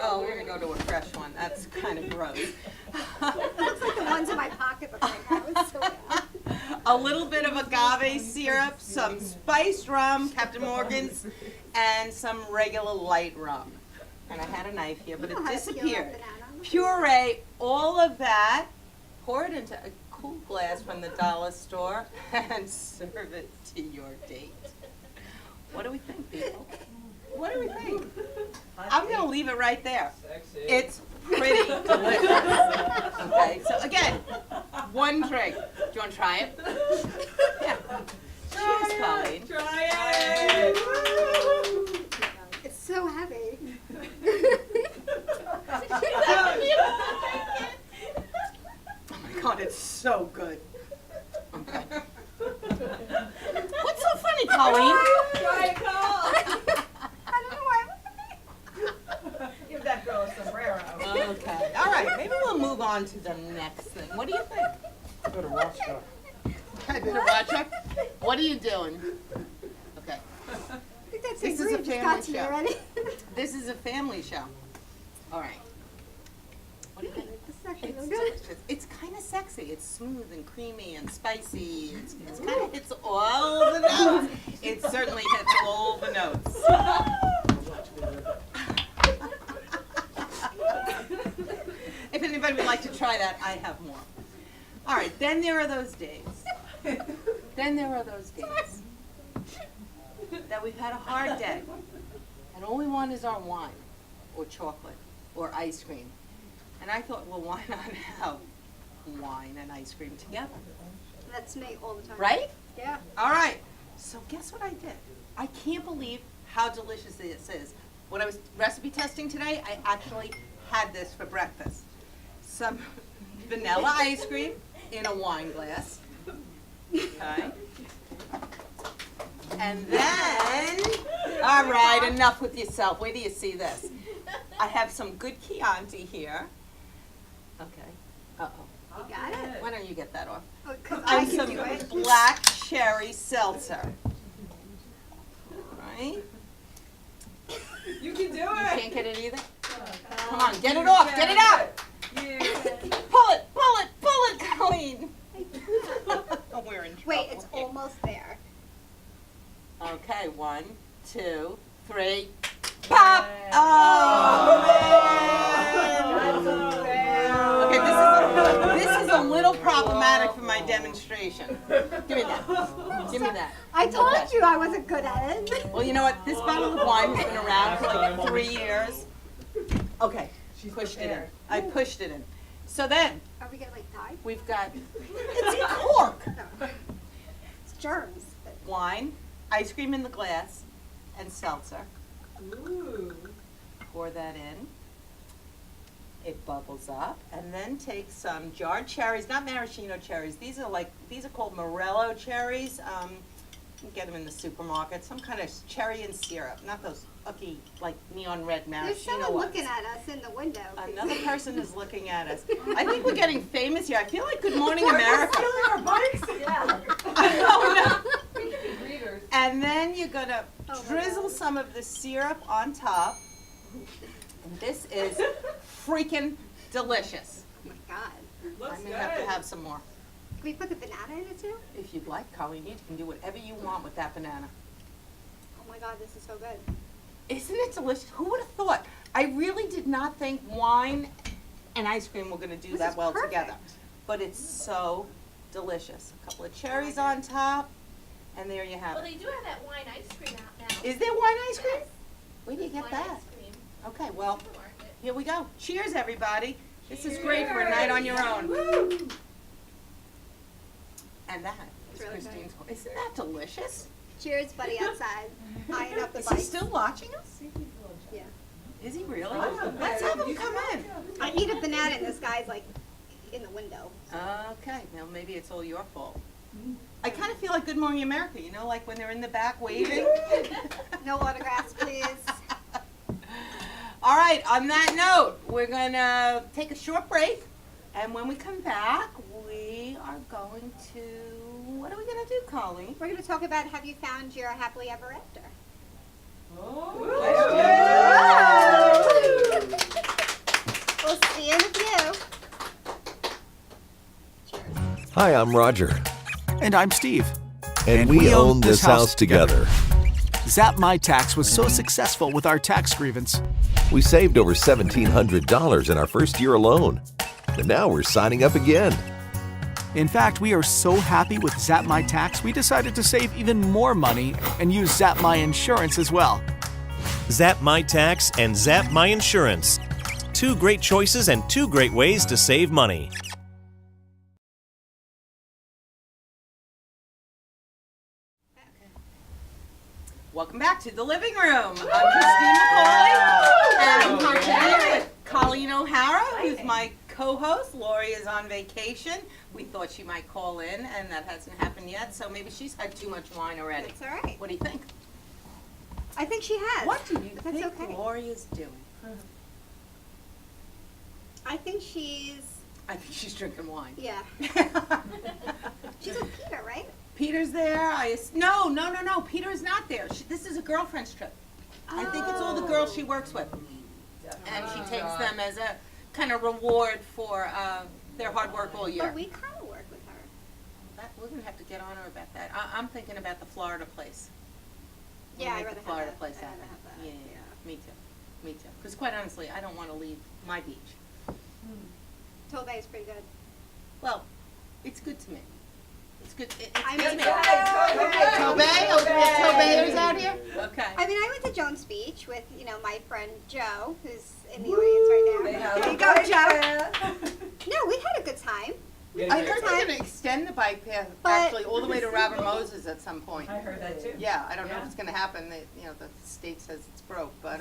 [SPEAKER 1] Oh, we're gonna go to a fresh one. That's kind of gross.
[SPEAKER 2] Looks like the ones in my pocketbook right now. It's so bad.
[SPEAKER 1] A little bit of agave syrup, some spiced rum, Captain Morgan's, and some regular light rum. And I had a knife here, but it
[SPEAKER 2] How to peel that
[SPEAKER 1] disappeared.
[SPEAKER 2] banana.
[SPEAKER 1] Puree all of that, pour it into a cool glass from the dollar store, and serve it to your date. What do we think, people? What do we think? I'm gonna leave it right there. It's pretty delicious. Okay, so again, one drink. Do you want to try it? Yeah. Cheers, Colleen.
[SPEAKER 3] Try it.
[SPEAKER 2] It's so heavy.
[SPEAKER 1] Oh my God, it's so good. Okay. What's so funny, Colleen?
[SPEAKER 3] Try it, Cole.
[SPEAKER 2] I don't know why.
[SPEAKER 3] Give that girl a sombrero.
[SPEAKER 1] Okay. All right. Maybe we'll move on to the next thing. What do you think?
[SPEAKER 5] Better watch that.
[SPEAKER 1] I better watch her. What are you doing? Okay.
[SPEAKER 2] I think that's
[SPEAKER 1] This is a
[SPEAKER 2] just got
[SPEAKER 1] family
[SPEAKER 2] to me
[SPEAKER 1] show.
[SPEAKER 2] already.
[SPEAKER 1] This is a family show. All right. What do you think?
[SPEAKER 2] This is actually
[SPEAKER 1] It's
[SPEAKER 2] real good.
[SPEAKER 1] delicious. It's kind of sexy. It's smooth and creamy and spicy. It's kind of hits all the notes. It certainly hits all the notes. If anybody would like to try that, I have more. All right, then there are those days. Then there are those days that we've had a hard day, and all we want is our wine, or chocolate, or ice cream. And I thought, well, why not have wine and ice cream together?
[SPEAKER 2] That's me all the time.
[SPEAKER 1] Right?
[SPEAKER 2] Yeah.
[SPEAKER 1] All right. So guess what I did? I can't believe how delicious this is. When I was recipe testing today, I actually had this for breakfast. Some vanilla ice cream in a wine glass. Okay. And then, all right, enough with yourself. Wait till you see this. I have some good Chianti here. Okay. Uh-oh.
[SPEAKER 2] You got it?
[SPEAKER 1] Why don't you get that off?
[SPEAKER 2] Oh, 'cause I
[SPEAKER 1] And
[SPEAKER 2] can
[SPEAKER 1] some
[SPEAKER 2] do it.
[SPEAKER 1] black cherry seltzer. Right?
[SPEAKER 3] You can do it.
[SPEAKER 1] Can't get it either? Come on, get it off, get it out!
[SPEAKER 3] Yeah.
[SPEAKER 1] Pull it, Colleen! We're in trouble.
[SPEAKER 2] Wait, it's
[SPEAKER 1] here.
[SPEAKER 2] almost there.
[SPEAKER 1] Okay, 1, 2, 3. Pop! Oh, man! Okay, this is a little problematic for my demonstration. Give me that. Give me that.
[SPEAKER 2] I told
[SPEAKER 1] Okay.
[SPEAKER 2] you I wasn't good at it.
[SPEAKER 1] Well, you know what? This bottle of wine has been around for like 3 years. Okay,
[SPEAKER 3] She's
[SPEAKER 1] pushed it in.
[SPEAKER 3] prepared.
[SPEAKER 1] I pushed it in. So then,
[SPEAKER 2] Are we gonna like die?
[SPEAKER 1] we've got, it's cork.
[SPEAKER 2] No. It's germs. But
[SPEAKER 1] Wine, ice cream in the glass, and seltzer.
[SPEAKER 3] Ooh.
[SPEAKER 1] Pour that in. It bubbles up, and then take some jarred cherries, not maraschino cherries. These are called Morello cherries. You can get them in the supermarket. Some kind of cherry and syrup, not those ucky, like neon red
[SPEAKER 2] there's
[SPEAKER 1] maraschino
[SPEAKER 2] someone
[SPEAKER 1] ones.
[SPEAKER 2] looking at us in the window.
[SPEAKER 1] Another person is looking at us. I think we're getting famous here. I feel like Good Morning America.
[SPEAKER 3] Stealing our bikes? Yeah.
[SPEAKER 1] Oh, no.
[SPEAKER 3] We could be greeters.
[SPEAKER 1] And then you're gonna
[SPEAKER 2] Oh, my
[SPEAKER 1] drizzle
[SPEAKER 2] God.
[SPEAKER 1] some of the syrup on top. And this is freaking delicious.
[SPEAKER 2] Oh my god.
[SPEAKER 3] Looks
[SPEAKER 1] I may have to
[SPEAKER 3] good.
[SPEAKER 1] have some more.
[SPEAKER 2] Can we put the banana in it too?
[SPEAKER 1] If you'd like, Colleen, you can do whatever you want with that banana.
[SPEAKER 2] Oh my god, this is so good.
[SPEAKER 1] Isn't it delicious? Who would have thought? I really did not think wine and ice cream were gonna do
[SPEAKER 2] This
[SPEAKER 1] that
[SPEAKER 2] is
[SPEAKER 1] well
[SPEAKER 2] perfect.
[SPEAKER 1] together. But it's so delicious. A couple of cherries on top, and there you have
[SPEAKER 6] Well,
[SPEAKER 1] it.
[SPEAKER 6] they do have that wine ice cream out now.
[SPEAKER 1] Is there wine ice cream? Where do you
[SPEAKER 6] Wine
[SPEAKER 1] get that?
[SPEAKER 6] ice cream.
[SPEAKER 1] Okay, well,
[SPEAKER 6] Supermarket.
[SPEAKER 1] here we go. Cheers, everybody. This is great for a night on your own.
[SPEAKER 3] Woo.
[SPEAKER 1] And that is
[SPEAKER 2] It's really good.
[SPEAKER 1] Christine's. Isn't that delicious?
[SPEAKER 2] Cheers, buddy, outside. Eyeing up the
[SPEAKER 1] Is he
[SPEAKER 2] bike.
[SPEAKER 1] still watching us?
[SPEAKER 2] Yeah.
[SPEAKER 1] Is he really?
[SPEAKER 3] Oh,
[SPEAKER 1] Let's have him come in.
[SPEAKER 2] I eat a banana and this guy's like in the window.
[SPEAKER 1] Okay, now maybe it's all your fault. I kind of feel like Good Morning America, you know, like when they're in the back waving.
[SPEAKER 2] No autographs, please.
[SPEAKER 1] All right, on that note, we're going to take a short break. And when we come back, we are going to, what are we going to do, Colleen?
[SPEAKER 2] We're going to talk about have you found your happily ever after? We'll see you in a few.
[SPEAKER 5] Hi, I'm Roger,
[SPEAKER 7] And I'm Steve.
[SPEAKER 5] and we own this house together.
[SPEAKER 7] Zap My Tax was so successful with our tax grievance.
[SPEAKER 5] We saved over $1,700 in our first year alone. And now we're signing up again.
[SPEAKER 7] In fact, we are so happy with Zap My Tax, we decided to save even more money and use Zap My Insurance as well.
[SPEAKER 8] Zap My Tax and Zap My Insurance. Two great choices and two great ways to save money.
[SPEAKER 1] Welcome back to the living room. I'm Christine McCauley, and I'm here with Colleen O'Hara, who's my co-host. Lori is on vacation. We thought she might call in, and that hasn't happened yet, so maybe she's had too much wine already.
[SPEAKER 2] That's all right.
[SPEAKER 1] What do you think?
[SPEAKER 2] I think she has.
[SPEAKER 1] What do you
[SPEAKER 2] That's
[SPEAKER 1] think
[SPEAKER 2] okay.
[SPEAKER 1] Lori is doing?
[SPEAKER 2] I think she's,
[SPEAKER 1] I think she's drinking wine.
[SPEAKER 2] yeah. She's with Peter, right?
[SPEAKER 1] Peter's there. No. Peter's not there. This is a girlfriend's trip. I think it's all the girls she works with, and she takes them as a kind of reward for their hard work all year.
[SPEAKER 2] But we kind of work with her.
[SPEAKER 1] We're gonna have to get on her about that. I'm thinking about the Florida place.
[SPEAKER 2] Yeah,
[SPEAKER 1] We'll
[SPEAKER 2] I'd
[SPEAKER 1] make
[SPEAKER 2] rather
[SPEAKER 1] the
[SPEAKER 2] have
[SPEAKER 1] Florida
[SPEAKER 2] that.
[SPEAKER 1] place
[SPEAKER 2] I'd rather
[SPEAKER 1] happen.
[SPEAKER 2] have that,
[SPEAKER 1] Yeah, me too. Because quite honestly, I don't want to leave my beach.
[SPEAKER 2] Tobay is pretty good.
[SPEAKER 1] Well, it's good to me. It's good. It's
[SPEAKER 2] I
[SPEAKER 1] good to
[SPEAKER 2] mean,
[SPEAKER 1] me.
[SPEAKER 3] Tobay.
[SPEAKER 1] Tobay? Oh, we have Tobayers out here? Okay.
[SPEAKER 2] I mean, I went to Jones Beach with, my friend Joe, who's in the audience right now. There you go, Joe. No, we had a good time.
[SPEAKER 1] I heard they're going to extend the bike path
[SPEAKER 2] But-
[SPEAKER 1] actually all the way to Robert Moses at some point.
[SPEAKER 3] I heard that too.
[SPEAKER 1] Yeah, I don't know if it's going to happen. The state says it's broke, but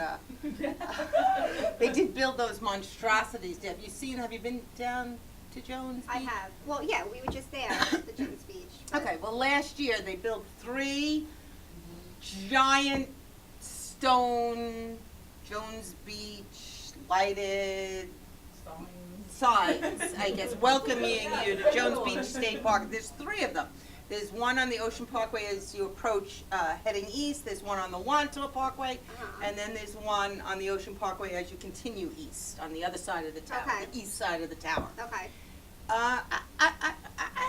[SPEAKER 1] they did build those monstrosities. Have you been down to Jones Beach?
[SPEAKER 2] I have. Well, yeah, we were just there at the Jones Beach. but-
[SPEAKER 1] Okay, well, last year they built 3 giant stone Jones Beach lighted signs, I guess, welcoming you to Jones Beach State Park. There's 3 of them. There's one on the Ocean Parkway as you approach heading east. There's one on the Wantaw Parkway, and then there's one on the Ocean Parkway as you continue east on the other side of the tower,
[SPEAKER 2] Okay.
[SPEAKER 1] the east side of the tower.
[SPEAKER 2] Okay.
[SPEAKER 1] I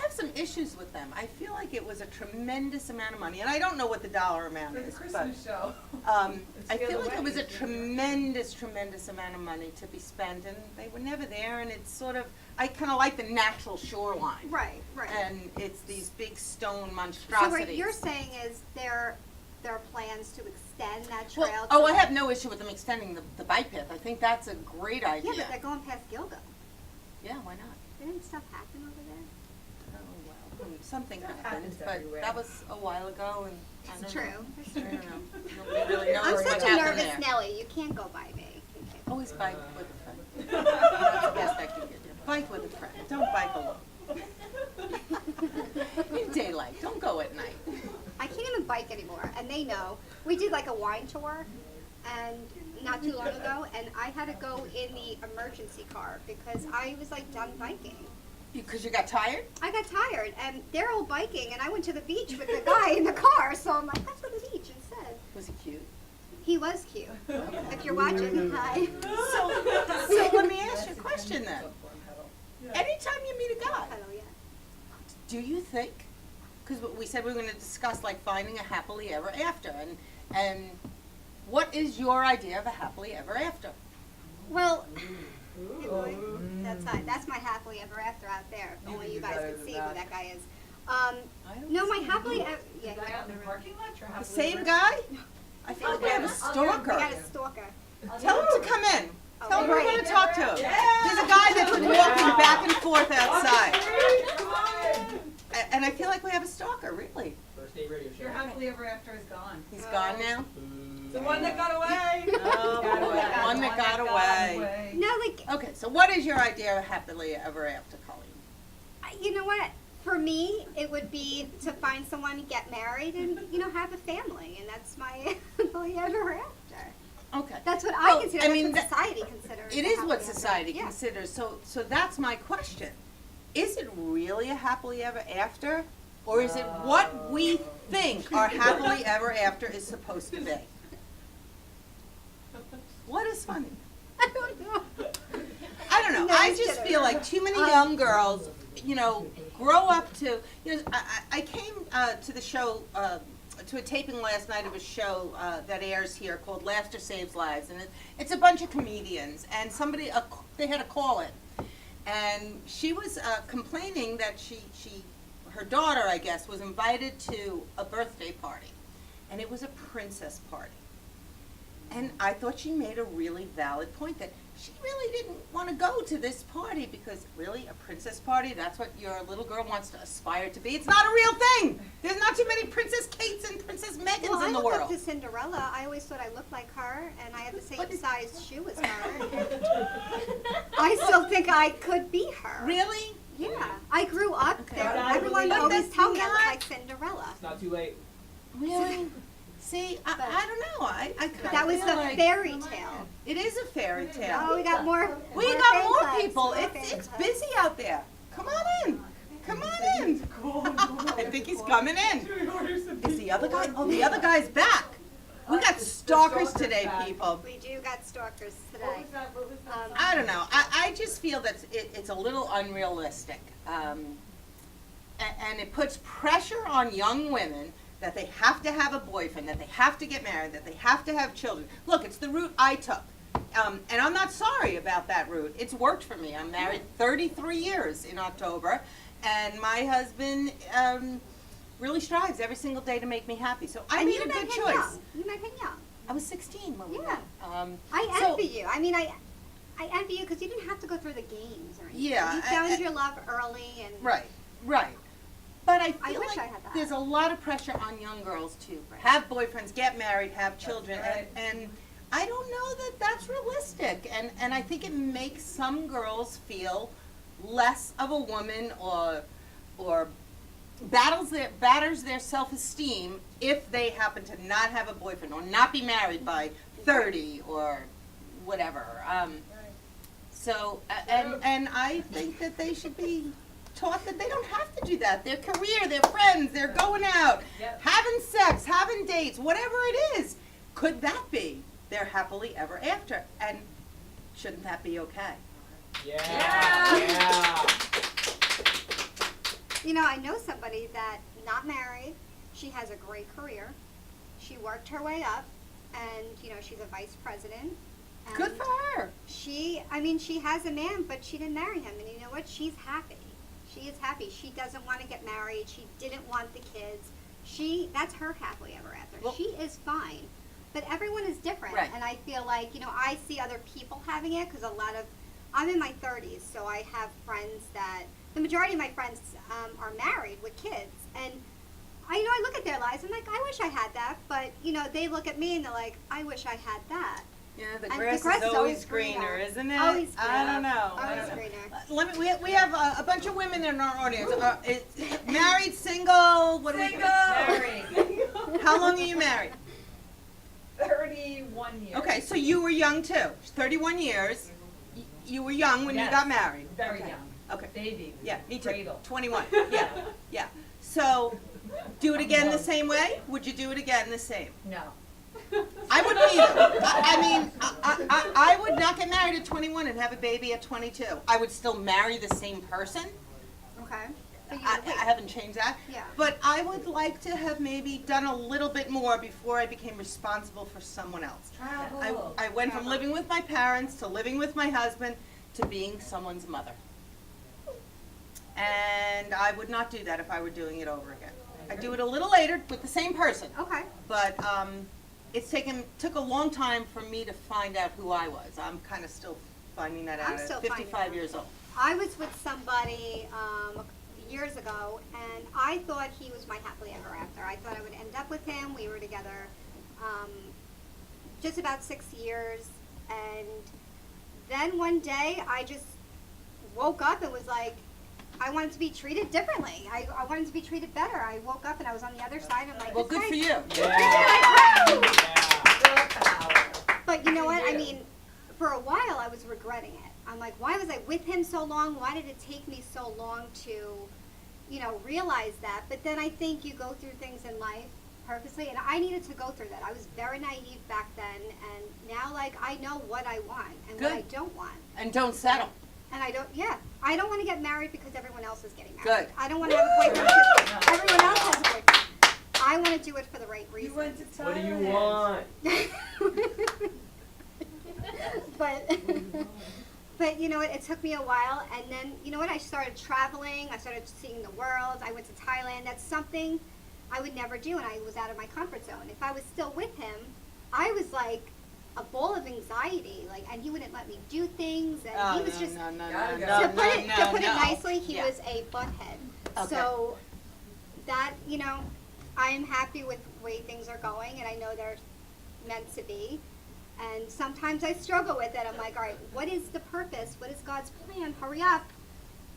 [SPEAKER 1] have some issues with them. I feel like it was a tremendous amount of money, and I don't know what the dollar amount
[SPEAKER 3] For the
[SPEAKER 1] is, but
[SPEAKER 3] Christmas show.
[SPEAKER 1] I
[SPEAKER 3] the
[SPEAKER 1] feel
[SPEAKER 3] other
[SPEAKER 1] like it
[SPEAKER 3] way.
[SPEAKER 1] was a tremendous amount of money to be spent, and they were never there, and it's sort of, I kind of like the natural shoreline.
[SPEAKER 2] Right, right.
[SPEAKER 1] And it's these big stone
[SPEAKER 2] So
[SPEAKER 1] monstrosities.
[SPEAKER 2] what you're saying is there are plans to extend that trail?
[SPEAKER 1] Well,
[SPEAKER 2] to-
[SPEAKER 1] I have no issue with them extending the bike path. I think that's a great idea.
[SPEAKER 2] Yeah, but they're going past Gilgo.
[SPEAKER 1] Yeah, why not?
[SPEAKER 2] Didn't stuff happen over there?
[SPEAKER 1] Oh, well, something
[SPEAKER 3] That
[SPEAKER 1] happened,
[SPEAKER 3] happens
[SPEAKER 1] but
[SPEAKER 3] everywhere.
[SPEAKER 1] that was a while ago, and I don't
[SPEAKER 2] It's
[SPEAKER 1] know.
[SPEAKER 2] true. It's
[SPEAKER 1] I
[SPEAKER 2] true.
[SPEAKER 1] don't know. Nobody really knows
[SPEAKER 2] I'm
[SPEAKER 1] what
[SPEAKER 2] such a
[SPEAKER 1] happened
[SPEAKER 2] nervous
[SPEAKER 1] there.
[SPEAKER 2] Nelly. You can't go by me.
[SPEAKER 1] Always bike with a friend. That's the best I can give you. Bike with a friend. Don't bike alone. In daylight. Don't go at night.
[SPEAKER 2] I can't even bike anymore, and they know. We did like a wine tour, and not too long ago, and I had to go in the emergency car because I was like done biking.
[SPEAKER 1] Because you got tired?
[SPEAKER 2] I got tired, and they're all biking, and I went to the beach with the guy in the car, so I'm like, let's go to the beach instead.
[SPEAKER 1] Was he cute?
[SPEAKER 2] He was cute. If you're watching, hi.
[SPEAKER 1] So let me ask you a question then. Anytime you meet a guy,
[SPEAKER 2] Hello, yeah.
[SPEAKER 1] do you think, because we said we were going to discuss like finding a happily ever after, and what is your idea of a happily ever after?
[SPEAKER 2] Well, hey boy, that's my happily ever after out there. If only you guys could see who that guy is. No, my happily ever. Yeah,
[SPEAKER 3] Guy out in the parking lot or
[SPEAKER 1] The
[SPEAKER 3] happily
[SPEAKER 1] same
[SPEAKER 3] ever-
[SPEAKER 1] guy? I feel like we have a
[SPEAKER 2] we
[SPEAKER 1] stalker.
[SPEAKER 2] got a stalker.
[SPEAKER 1] Tell him to come in.
[SPEAKER 2] Oh,
[SPEAKER 1] Tell him we're
[SPEAKER 2] right.
[SPEAKER 1] going to talk to him. There's a guy that's been walking back and forth outside. And I feel like we have a stalker, really.
[SPEAKER 9] radio show.
[SPEAKER 3] Your happily ever after is gone.
[SPEAKER 1] He's gone now?
[SPEAKER 3] The one that got away.
[SPEAKER 1] Oh,
[SPEAKER 3] Got
[SPEAKER 1] boy,
[SPEAKER 3] away.
[SPEAKER 1] one that got away.
[SPEAKER 2] No, like,
[SPEAKER 1] Okay, so what is your idea of happily ever after, Colleen?
[SPEAKER 2] you know what? For me, it would be to find someone, get married, and have a family, and that's my happily ever after.
[SPEAKER 1] Okay.
[SPEAKER 2] That's what
[SPEAKER 1] Well,
[SPEAKER 2] I consider.
[SPEAKER 1] I
[SPEAKER 2] That's
[SPEAKER 1] mean,
[SPEAKER 2] what
[SPEAKER 1] that-
[SPEAKER 2] society considers.
[SPEAKER 1] It
[SPEAKER 2] a
[SPEAKER 1] is
[SPEAKER 2] happily
[SPEAKER 1] what
[SPEAKER 2] ever
[SPEAKER 1] society
[SPEAKER 2] after. Yeah.
[SPEAKER 1] considers. So that's my question. Is it really a happily ever after? Or is it what we think our happily ever after is supposed to be? What is funny?
[SPEAKER 2] I don't know.
[SPEAKER 1] I don't know.
[SPEAKER 2] No,
[SPEAKER 1] I
[SPEAKER 2] it's
[SPEAKER 1] just
[SPEAKER 2] dinner.
[SPEAKER 1] feel like too many young girls, grow up to, I came to the show, to a taping last night of a show that airs here called Laughter Saves Lives. And it's a bunch of comedians. And they had a call-in. And she was complaining that her daughter, I guess, was invited to a birthday party. And it was a princess party. And I thought she made a really valid point that she really didn't want to go to this party because really a princess party, that's what your little girl wants to aspire to be. It's not a real thing. There's not too many Princess Kates and Princess Megans
[SPEAKER 2] Well, I
[SPEAKER 1] in the
[SPEAKER 2] look up
[SPEAKER 1] world.
[SPEAKER 2] to Cinderella. I always thought I looked like her, and I had the same
[SPEAKER 1] But-
[SPEAKER 2] size shoe as her. I still think I could be her.
[SPEAKER 1] Really?
[SPEAKER 2] Yeah, I grew up
[SPEAKER 1] Okay.
[SPEAKER 2] there.
[SPEAKER 9] I
[SPEAKER 2] Everyone
[SPEAKER 9] believe-
[SPEAKER 2] always
[SPEAKER 1] But
[SPEAKER 2] tell me I
[SPEAKER 1] that's
[SPEAKER 2] look
[SPEAKER 1] not-
[SPEAKER 2] like Cinderella.
[SPEAKER 9] It's not too late.
[SPEAKER 1] Really? See, I don't know. I kind
[SPEAKER 2] But
[SPEAKER 1] of
[SPEAKER 2] that was
[SPEAKER 1] feel
[SPEAKER 2] the
[SPEAKER 1] like
[SPEAKER 2] fairy tale.
[SPEAKER 1] it is a fairy tale.
[SPEAKER 2] Oh, we got more.
[SPEAKER 1] We
[SPEAKER 2] more
[SPEAKER 1] got
[SPEAKER 2] fan
[SPEAKER 1] more
[SPEAKER 2] clubs,
[SPEAKER 1] people.
[SPEAKER 2] more fan
[SPEAKER 1] It's
[SPEAKER 2] clubs.
[SPEAKER 1] busy out there. Come on in. Come on in. I think he's coming in. Is the other guy? Oh, the other guy's back. We got stalkers today, people.
[SPEAKER 2] We do got stalkers today.
[SPEAKER 1] I don't know. I just feel that it's a little unrealistic. And it puts pressure on young women that they have to have a boyfriend, that they have to get married, that they have to have children. Look, it's the route I took. And I'm not sorry about that route. It's worked for me. I'm married 33 years in October, and my husband really strives every single day to make me happy. So I
[SPEAKER 2] And
[SPEAKER 1] made
[SPEAKER 2] you
[SPEAKER 1] a
[SPEAKER 2] met
[SPEAKER 1] good
[SPEAKER 2] him
[SPEAKER 1] choice.
[SPEAKER 2] young. You met him young.
[SPEAKER 1] I was 16 when we
[SPEAKER 2] Yeah.
[SPEAKER 1] met.
[SPEAKER 2] I
[SPEAKER 1] So-
[SPEAKER 2] envy you. I mean, I envy you because you didn't have to go through the games or anything.
[SPEAKER 1] Yeah,
[SPEAKER 2] You found your love early and.
[SPEAKER 1] Right, right. But I feel
[SPEAKER 2] wish
[SPEAKER 1] like
[SPEAKER 2] I had that.
[SPEAKER 1] there's a lot of pressure on young girls to have boyfriends, get married, have children,
[SPEAKER 3] right.
[SPEAKER 1] and I don't know that that's realistic. And I think it makes some girls feel less of a woman or batters their self-esteem if they happen to not have a boyfriend or not be married by 30 or whatever. So, and I think that they should be taught that they don't have to do that. Their career, their friends, they're going out,
[SPEAKER 3] Yep.
[SPEAKER 1] having sex, having dates, whatever it is. Could that be their happily ever after? And shouldn't that be okay?
[SPEAKER 9] Yeah.
[SPEAKER 2] I know somebody that not married. She has a great career. She worked her way up, and she's a vice president. And
[SPEAKER 1] Good for her.
[SPEAKER 2] She has a man, but she didn't marry him, and you know what? She's happy. She is happy. She doesn't want to get married. She didn't want the kids. That's her happily ever after.
[SPEAKER 1] Well-
[SPEAKER 2] She is fine. But everyone is different.
[SPEAKER 1] Right.
[SPEAKER 2] And I feel like, I see other people having it because I'm in my 30s, so I have friends the majority of my friends are married with kids. And I look at their lives, I'm like, I wish I had that. But, they look at me and they're like, I wish I had that.
[SPEAKER 1] Yeah, the
[SPEAKER 2] And
[SPEAKER 1] grass, is always greener, isn't it?
[SPEAKER 2] Always
[SPEAKER 1] I don't
[SPEAKER 2] greener.
[SPEAKER 1] know. I
[SPEAKER 2] Always
[SPEAKER 1] don't know.
[SPEAKER 2] greener.
[SPEAKER 1] We have a bunch of women in our audience. Married, single, what do we?
[SPEAKER 3] Married.
[SPEAKER 1] How long are you married?
[SPEAKER 3] 31 years.
[SPEAKER 1] Okay, so you were young too. 31 years. You were young when you
[SPEAKER 3] Yes.
[SPEAKER 1] got married.
[SPEAKER 3] Very
[SPEAKER 1] Okay.
[SPEAKER 3] young.
[SPEAKER 1] Okay.
[SPEAKER 3] Baby.
[SPEAKER 1] Yeah, me too.
[SPEAKER 3] Cradle.
[SPEAKER 1] 21. Yeah, yeah. So, do it again the same way? Would you do it again the same?
[SPEAKER 3] No.
[SPEAKER 1] I wouldn't either. I would not get married at 21 and have a baby at 22. I would still marry the same person.
[SPEAKER 2] Okay. But you
[SPEAKER 1] I
[SPEAKER 2] would wait.
[SPEAKER 1] haven't changed that.
[SPEAKER 2] Yeah.
[SPEAKER 1] But I would like to have maybe done a little bit more before I became responsible for someone else. I went from living with my parents to living with my husband to being someone's mother. And I would not do that if I were doing it over again. I'd do it a little later with the same person.
[SPEAKER 2] Okay.
[SPEAKER 1] But took a long time for me to find out who I was. I'm kind of still finding that out
[SPEAKER 2] I'm
[SPEAKER 1] at
[SPEAKER 2] still finding
[SPEAKER 1] 55
[SPEAKER 2] out.
[SPEAKER 1] years old.
[SPEAKER 2] I was with somebody years ago, and I thought he was my happily ever after. I thought I would end up with him. We were together just about 6 years, and then one day I just woke up and was like, I wanted to be treated differently. I wanted to be treated better. I woke up and I was on the other side. I'm like,
[SPEAKER 1] Well,
[SPEAKER 2] this
[SPEAKER 1] good
[SPEAKER 2] guy-
[SPEAKER 1] for you.
[SPEAKER 2] But you know what? I mean, for a while I was regretting it. I'm like, why was I with him so long? Why did it take me so long to, realize that? But then I think you go through things in life purposely, and I needed to go through that. I was very naive back then, and now, like, I know what I want and what I
[SPEAKER 1] Good.
[SPEAKER 2] don't want.
[SPEAKER 1] And don't settle.
[SPEAKER 2] And I don't want to get married because everyone else is getting married.
[SPEAKER 1] Good.
[SPEAKER 2] I don't want to have a boyfriend because everyone else has a boyfriend. I want to do it for the right reason.
[SPEAKER 3] You went to Thailand.
[SPEAKER 9] What do you want?
[SPEAKER 2] But you know what, it took me a while, and then, you know what, I started traveling, I started seeing the world, I went to Thailand. That's something I would never do, and I was out of my comfort zone. If I was still with him, I was like a ball of anxiety, like, and he wouldn't let me do things, and he was just,
[SPEAKER 3] Gotta go.
[SPEAKER 2] to put it nicely, he
[SPEAKER 1] Yeah.
[SPEAKER 2] was a butthead.
[SPEAKER 1] Okay.
[SPEAKER 2] So that, I am happy with the way things are going, and I know they're meant to be. And sometimes I struggle with it. I'm like, all right, what is the purpose? What is God's plan? Hurry up.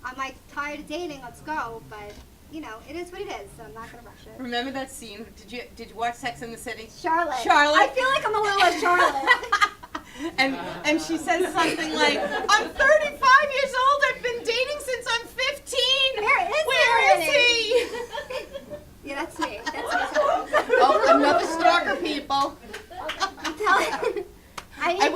[SPEAKER 2] I'm like tired of dating. Let's go. But, it is what it is. So I'm not going to rush it.
[SPEAKER 1] Remember that scene? Did you watch Sex and the City?
[SPEAKER 2] Charlotte.
[SPEAKER 1] Charlotte.
[SPEAKER 2] I feel like I'm a little like Charlotte.
[SPEAKER 1] And she says something like, I'm 35 years old. I've been dating since I'm 15. Where is he?
[SPEAKER 2] Yeah, that's me. That's me.
[SPEAKER 1] Oh, another stalker, people.
[SPEAKER 2] I'm telling
[SPEAKER 1] I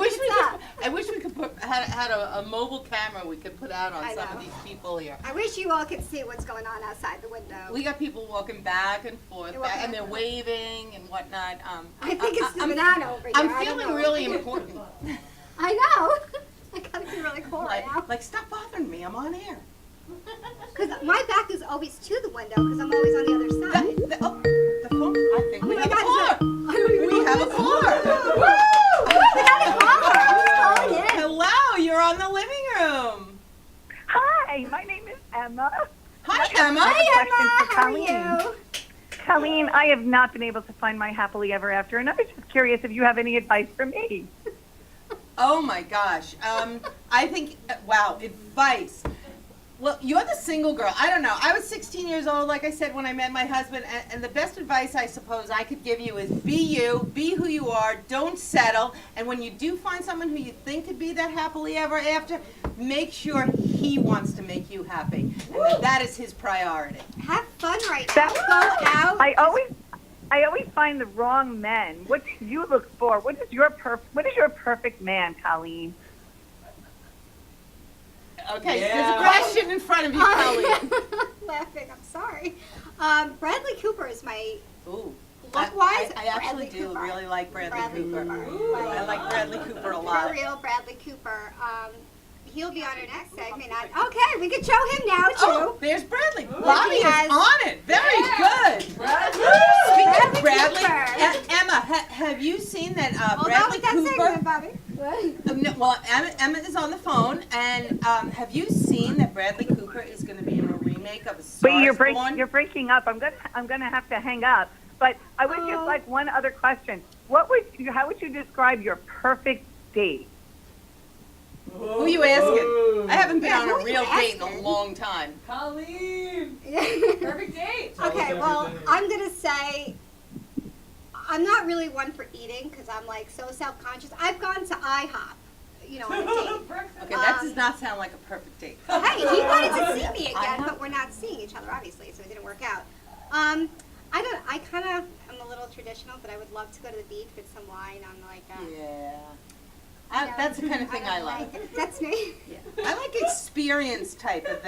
[SPEAKER 1] wish we could put had a mobile camera we could put out on
[SPEAKER 2] I
[SPEAKER 1] some of
[SPEAKER 2] know.
[SPEAKER 1] these people here.
[SPEAKER 2] I wish you all could see what's going on outside the window.
[SPEAKER 1] We got people walking back and forth,
[SPEAKER 2] They're walking
[SPEAKER 1] and they're
[SPEAKER 2] back.
[SPEAKER 1] waving and whatnot.
[SPEAKER 2] I think it's the
[SPEAKER 1] I'm-
[SPEAKER 2] banana over here.
[SPEAKER 1] I'm
[SPEAKER 2] I don't
[SPEAKER 1] feeling
[SPEAKER 2] know.
[SPEAKER 1] really important.
[SPEAKER 2] I know. I gotta be really cool right now.
[SPEAKER 1] Like, stop bothering me. I'm on air.
[SPEAKER 2] Because my back is always to the window because I'm always on the other side.
[SPEAKER 1] The phone. I think
[SPEAKER 2] Oh
[SPEAKER 1] we
[SPEAKER 2] my
[SPEAKER 1] have a
[SPEAKER 2] God,
[SPEAKER 1] caller. We have a caller.
[SPEAKER 2] We got a caller. Who's calling in?
[SPEAKER 1] Hello, you're on the living room.
[SPEAKER 10] Hi, my name is Emma.
[SPEAKER 1] Hi, Emma.
[SPEAKER 2] Hey, Emma.
[SPEAKER 10] Question for
[SPEAKER 2] How are
[SPEAKER 10] Colleen.
[SPEAKER 2] you?
[SPEAKER 10] Colleen, I have not been able to find my happily ever after, and I was just curious if you have any advice for me.
[SPEAKER 1] Oh my gosh. I think, wow, advice. Well, you're the single girl. I don't know. I was 16 years old, like I said, when I met my husband. And the best advice I suppose I could give you is be you, be who you are, don't settle. And when you do find someone who you think could be that happily ever after, make sure he wants to make you happy. And that is his priority.
[SPEAKER 2] Have fun right now. Go out.
[SPEAKER 10] I always find the wrong men. What do you look for? What is your perfect man, Colleen?
[SPEAKER 1] Okay,
[SPEAKER 9] Yeah.
[SPEAKER 1] there's a question in front of you, Colleen.
[SPEAKER 2] Laughing. I'm sorry. Bradley Cooper is my
[SPEAKER 1] Ooh.
[SPEAKER 2] look-wise.
[SPEAKER 1] I actually
[SPEAKER 2] Bradley
[SPEAKER 1] do
[SPEAKER 2] Cooper.
[SPEAKER 1] really like Bradley Cooper.
[SPEAKER 2] Cooper.
[SPEAKER 1] I like Bradley Cooper a lot.
[SPEAKER 2] For real, Bradley Cooper. He'll be on our next segment. Okay, we can show him now too.
[SPEAKER 1] Oh, there's Bradley. Bobby is
[SPEAKER 2] has-
[SPEAKER 1] on it. Very good. Speaking of Bradley,
[SPEAKER 2] Cooper.
[SPEAKER 1] Emma, have you seen that
[SPEAKER 2] Hold
[SPEAKER 1] Bradley
[SPEAKER 2] on with that
[SPEAKER 1] Cooper?
[SPEAKER 2] segment, Bobby.
[SPEAKER 1] No, well, Emma is on the phone, and have you seen that Bradley Cooper is going to be in a remake of A Star
[SPEAKER 10] Wait,
[SPEAKER 1] Is Born?
[SPEAKER 10] you're breaking up. I'm gonna have to hang up. But I would just like one other question. How would you describe your perfect date?
[SPEAKER 1] Who are you asking? I haven't been
[SPEAKER 2] Yeah,
[SPEAKER 1] on
[SPEAKER 2] who
[SPEAKER 1] a
[SPEAKER 2] are you
[SPEAKER 1] real date in a
[SPEAKER 2] asking?
[SPEAKER 1] long time.
[SPEAKER 3] Colleen. Perfect date.
[SPEAKER 2] Okay, well, I'm gonna say I'm not really one for eating because I'm like so self-conscious. I've gone to IHOP, on a date.
[SPEAKER 1] Okay, that does not sound like a perfect date.
[SPEAKER 2] Hey, he wanted to see me again, but we're not seeing each other obviously, so it didn't work out. I kind of am a little traditional, but I would love to go to the beach with some wine on like.
[SPEAKER 1] Yeah. That's the kind of thing I
[SPEAKER 2] don't
[SPEAKER 1] like.
[SPEAKER 2] it. That's me.
[SPEAKER 1] Yeah. I like experience type of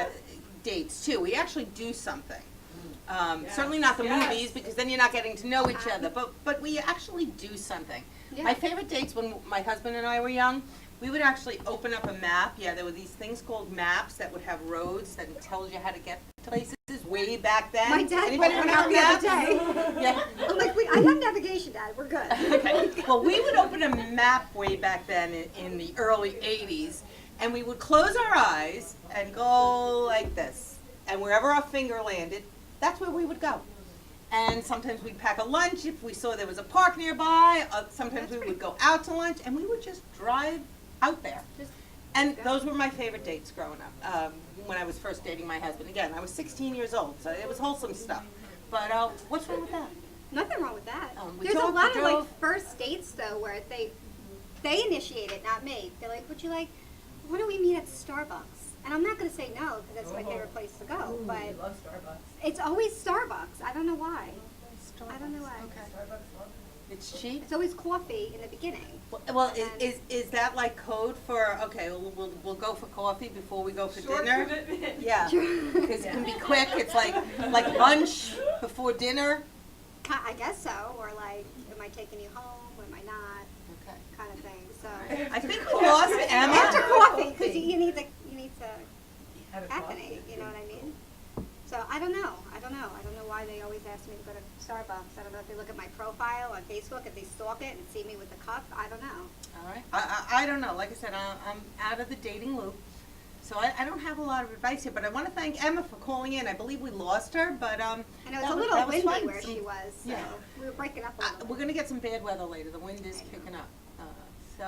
[SPEAKER 1] dates too. We actually do something. Certainly not the movies because then you're not getting to know each other. But we actually do something.
[SPEAKER 2] Yeah.
[SPEAKER 1] My favorite dates when my husband and I were young, we would actually open up a map. Yeah, there were these things called maps that would have roads that tells you how to get places. Way back then.
[SPEAKER 2] My dad
[SPEAKER 1] Anybody
[SPEAKER 2] pulled one
[SPEAKER 1] remember
[SPEAKER 2] out the
[SPEAKER 1] that?
[SPEAKER 2] other day.
[SPEAKER 1] Yeah.
[SPEAKER 2] I'm like, I have navigation, Dad. We're good.
[SPEAKER 1] Okay. Well, we would open a map way back then in the early 80s, and we would close our eyes and go like this. and wherever our finger landed, that's where we would go. And sometimes we'd pack a lunch if we saw there was a park nearby. Sometimes we would go out to lunch, and we would just drive out there. And those were my favorite dates growing up. When I was first dating my husband. Again, I was 16 years old, so it was wholesome stuff. But what's wrong with that?
[SPEAKER 2] Nothing wrong with that.
[SPEAKER 1] We
[SPEAKER 2] There's a
[SPEAKER 1] talked,
[SPEAKER 2] lot
[SPEAKER 1] we
[SPEAKER 2] of like
[SPEAKER 1] drove.
[SPEAKER 2] first dates though where they initiate it, not me. They're like, would you like, why don't we meet at Starbucks? And I'm not going to say no because that's my favorite place to go.
[SPEAKER 3] I
[SPEAKER 2] But
[SPEAKER 3] love Starbucks.
[SPEAKER 2] it's always Starbucks. I don't know why. I don't know why.
[SPEAKER 3] Starbucks love
[SPEAKER 1] It's cheap.
[SPEAKER 2] It's always coffee in the beginning.
[SPEAKER 1] Well, is that like code for, okay, we'll go for coffee before we go for
[SPEAKER 3] Short
[SPEAKER 1] dinner?
[SPEAKER 3] commitment.
[SPEAKER 1] Yeah, because it can be quick. It's like lunch before dinner.
[SPEAKER 2] I guess so. Or like, am I taking you home? Or am I not?
[SPEAKER 1] Okay.
[SPEAKER 2] Kind of thing. So
[SPEAKER 1] I think we lost Emma.
[SPEAKER 2] after coffee, because you need to
[SPEAKER 3] Have a
[SPEAKER 2] caffeinate. You know what I mean? So I don't know. I don't know why they always ask me to go to Starbucks. I don't know if they look at my profile on Facebook, if they stalk it and see me with the cup. I don't know.
[SPEAKER 1] All right. I don't know. Like I said, I'm out of the dating loop. So I don't have a lot of advice here, but I want to thank Emma for calling in. I believe we lost her, but
[SPEAKER 2] And it was
[SPEAKER 1] that
[SPEAKER 2] a little
[SPEAKER 1] that was
[SPEAKER 2] windy
[SPEAKER 1] fun.
[SPEAKER 2] where she was, so
[SPEAKER 1] Yeah.
[SPEAKER 2] we were breaking up a little
[SPEAKER 1] We're
[SPEAKER 2] bit.
[SPEAKER 1] gonna get some bad weather later. The wind is kicking up.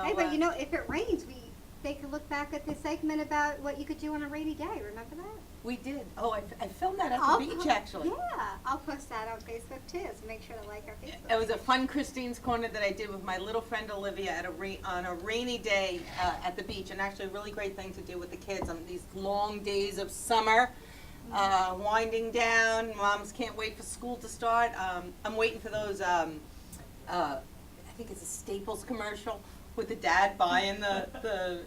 [SPEAKER 2] Hey, but you know, if it rains, they could look back at this segment about what you could do on a rainy day. Remember that?
[SPEAKER 1] We did. Oh, I filmed that at
[SPEAKER 2] I'll
[SPEAKER 1] the beach
[SPEAKER 2] po-
[SPEAKER 1] actually.
[SPEAKER 2] Yeah, I'll post that on Facebook too, so make sure to like our Facebook.
[SPEAKER 1] It was a fun Christine's Corner that I did with my little friend Olivia on a rainy day at the beach, and actually a really great thing to do with the kids on these long days of summer, winding down. Moms can't wait for school to start. I'm waiting for those. I think it's a Staples commercial with the dad buying the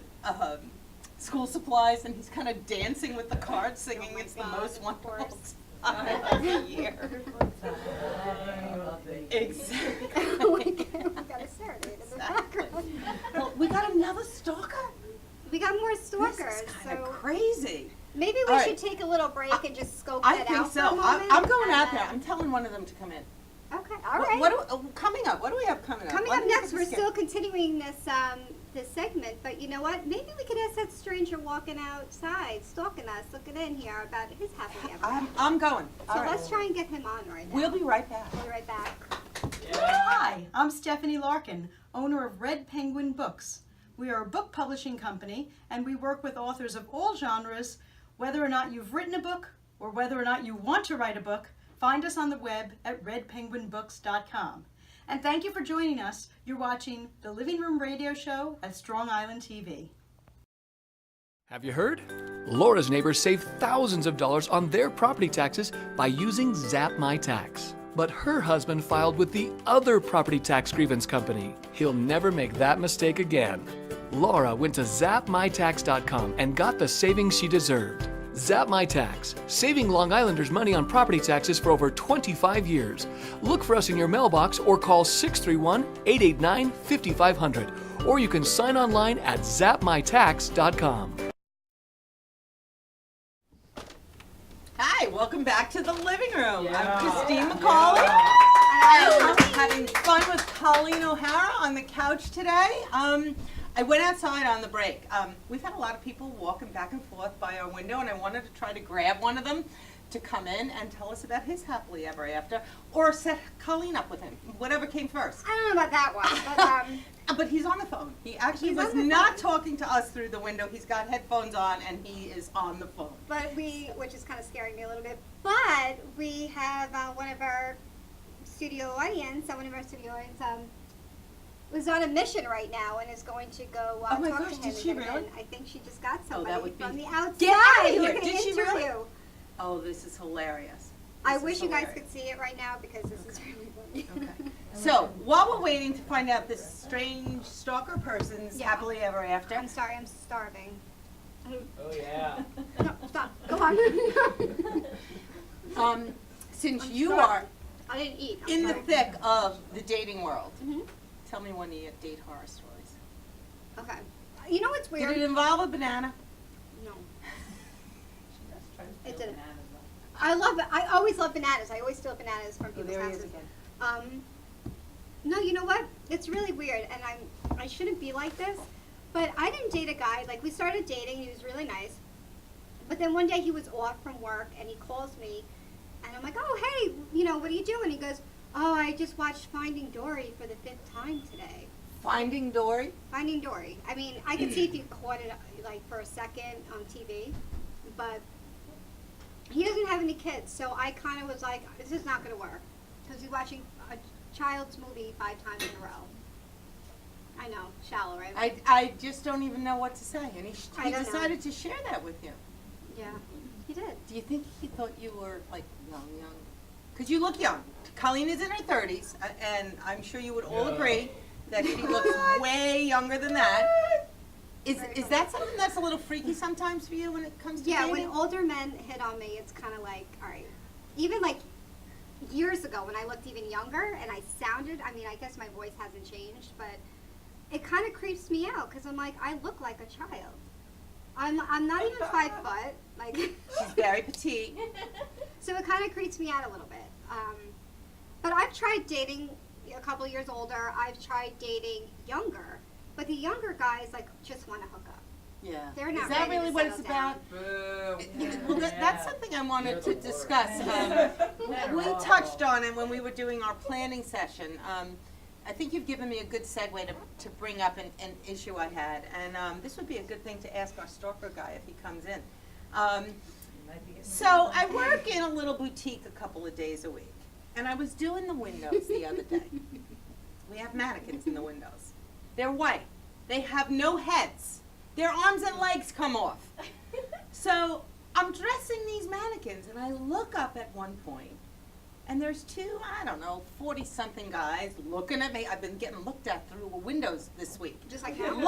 [SPEAKER 1] school supplies, and he's kind of dancing with the cart, singing
[SPEAKER 2] Oh my
[SPEAKER 1] "It's the
[SPEAKER 2] God,
[SPEAKER 1] most
[SPEAKER 2] of
[SPEAKER 1] wonderful
[SPEAKER 2] course.
[SPEAKER 1] time of the year." Exactly.
[SPEAKER 2] Oh my God, we got a serenade in the
[SPEAKER 1] Exactly.
[SPEAKER 2] background.
[SPEAKER 1] Well, we got another stalker?
[SPEAKER 2] We got more
[SPEAKER 1] This
[SPEAKER 2] stalkers,
[SPEAKER 1] is kind of
[SPEAKER 2] so
[SPEAKER 1] crazy.
[SPEAKER 2] maybe we
[SPEAKER 1] All
[SPEAKER 2] should
[SPEAKER 1] right.
[SPEAKER 2] take a little break and just scope
[SPEAKER 1] I
[SPEAKER 2] that
[SPEAKER 1] think
[SPEAKER 2] out
[SPEAKER 1] so.
[SPEAKER 2] for a moment.
[SPEAKER 1] I'm going out
[SPEAKER 2] and
[SPEAKER 1] there.
[SPEAKER 2] then-
[SPEAKER 1] I'm telling one of them to come in.
[SPEAKER 2] Okay, all right.
[SPEAKER 1] Coming up? What do we have coming up?
[SPEAKER 2] Coming
[SPEAKER 1] Let
[SPEAKER 2] up
[SPEAKER 1] me
[SPEAKER 2] next,
[SPEAKER 1] get
[SPEAKER 2] we're
[SPEAKER 1] this
[SPEAKER 2] still continuing this segment, but you know what? Maybe we could ask that stranger walking outside, stalking us, looking in here about his happily ever after.
[SPEAKER 1] I'm going.
[SPEAKER 2] So
[SPEAKER 1] All right.
[SPEAKER 2] let's try and get him on right now.
[SPEAKER 1] We'll be right back.
[SPEAKER 2] We'll be right back.
[SPEAKER 9] Hi, I'm Stephanie Larkin, owner of Red Penguin Books. We are a book publishing company, and we work with authors of all genres. Whether or not you've written a book or whether or not you want to write a book, find us on the web at redpenguinbooks.com. And thank you for joining us. You're watching the Living Room Radio Show at Strong Island TV.
[SPEAKER 11] Have you heard? Laura's neighbors saved thousands of dollars on their property taxes by using Zap My Tax. But her husband filed with the other property tax grievance company. He'll never make that mistake again. Laura went to zapmytax.com and got the savings she deserved. Zap My Tax, saving Long Islanders money on property taxes for over 25 years. Look for us in your mailbox or call 631-889-5500. Or you can sign online at zapmytax.com.
[SPEAKER 1] Hi, welcome back to the living room.
[SPEAKER 3] Yeah.
[SPEAKER 1] I'm Christine McCauley. I'm having fun with Colleen O'Hara on the couch today. I went outside on the break. We've had a lot of people walking back and forth by our window, and I wanted to try to grab one of them to come in and tell us about his happily ever after, or set Colleen up with him, whatever came first.
[SPEAKER 2] I don't know about that one,
[SPEAKER 1] But he's on the phone. He actually
[SPEAKER 2] He's
[SPEAKER 1] was
[SPEAKER 2] on the
[SPEAKER 1] not
[SPEAKER 2] phone.
[SPEAKER 1] talking to us through the window. He's got headphones on, and he is on the phone.
[SPEAKER 2] which is kind of scaring me a little bit. But we have one of our studio audience, was on a mission right now and is going to go
[SPEAKER 1] Oh my
[SPEAKER 2] talk
[SPEAKER 1] gosh,
[SPEAKER 2] to him.
[SPEAKER 1] did she
[SPEAKER 2] again.
[SPEAKER 1] really?
[SPEAKER 2] I think she just got
[SPEAKER 1] Oh, that
[SPEAKER 2] somebody
[SPEAKER 1] would be-
[SPEAKER 2] from the outside.
[SPEAKER 1] Get out of
[SPEAKER 2] who
[SPEAKER 1] here.
[SPEAKER 2] can
[SPEAKER 1] Did she really?
[SPEAKER 2] interview.
[SPEAKER 1] Oh, this is hilarious.
[SPEAKER 2] I
[SPEAKER 1] This
[SPEAKER 2] wish
[SPEAKER 1] is
[SPEAKER 2] you guys
[SPEAKER 1] hilarious.
[SPEAKER 2] could see it right now because this is really funny.
[SPEAKER 1] Okay. So, while we're waiting to find out this strange stalker person's
[SPEAKER 2] Yeah.
[SPEAKER 1] happily ever after,
[SPEAKER 2] I'm sorry, I'm starving.
[SPEAKER 3] Oh yeah.
[SPEAKER 2] No, stop. Go on.
[SPEAKER 1] since
[SPEAKER 2] I'm
[SPEAKER 1] you
[SPEAKER 2] sorry.
[SPEAKER 1] are
[SPEAKER 2] I didn't eat. I'm
[SPEAKER 1] in the
[SPEAKER 2] sorry.
[SPEAKER 1] thick of the dating world,
[SPEAKER 2] Mhm.
[SPEAKER 1] tell me one of your date horror stories.
[SPEAKER 2] Okay. You know what's
[SPEAKER 1] Did
[SPEAKER 2] weird?
[SPEAKER 1] it involve a banana?
[SPEAKER 2] No.
[SPEAKER 3] It
[SPEAKER 2] didn't. I always love bananas. I always steal bananas from
[SPEAKER 1] Oh,
[SPEAKER 2] people's
[SPEAKER 1] there he is
[SPEAKER 2] houses.
[SPEAKER 1] again.
[SPEAKER 2] No, you know what? It's really weird, and I shouldn't be like this, but I didn't date a guy. Like we started dating, he was really nice, But then one day he was off from work and he calls me and I'm like, oh, hey, you know, what are you doing? He goes, oh, I just watched Finding Dory for the 5th time today.
[SPEAKER 1] Finding Dory?
[SPEAKER 2] Finding Dory. I mean, I could see if you caught it like for a second on TV, but he doesn't have any kids, so I kind of was like, this is not going to work because he's watching a child's movie 5 times in a row. I know, shallow, right?
[SPEAKER 1] I just don't even know what to say, and he
[SPEAKER 2] I don't know.
[SPEAKER 1] decided to share that with you.
[SPEAKER 2] Yeah, he did.
[SPEAKER 1] Do you think he thought you were like young? Because you look young. Colleen is in her 30s, and I'm sure you would all agree that she looks way younger than that. Is that something that's a little freaky sometimes for you when it comes to
[SPEAKER 2] Yeah,
[SPEAKER 1] dating?
[SPEAKER 2] when older men hit on me, it's kind of like, all right. Even like years ago when I looked even younger and I sounded, I mean, I guess my voice hasn't changed, but it kind of creeps me out because I'm like, I look like a child. I'm not even 5 foot. Like
[SPEAKER 1] She's very petite.
[SPEAKER 2] So it kind of creeps me out a little bit. But I've tried dating a couple years older. I've tried dating younger. But the younger guys, like, just want to hook up.
[SPEAKER 1] Yeah.
[SPEAKER 2] They're not
[SPEAKER 1] Is that
[SPEAKER 2] ready to
[SPEAKER 1] really what it's
[SPEAKER 2] settle down.
[SPEAKER 1] about? Well, that's something I wanted to discuss. We touched on it when we were doing our planning session. I think you've given me a good segue to bring up an issue I had. And this would be a good thing to ask our stalker guy if he comes in. So I work in a little boutique a couple of days a week. And I was doing the windows the other day. We have mannequins in the windows. They're white. They have no heads. Their arms and legs come off. So I'm dressing these mannequins, and I look up at one point, and there's 2, I don't know, 40-something guys looking at me. I've been getting looked at through windows this week.
[SPEAKER 2] Just like now?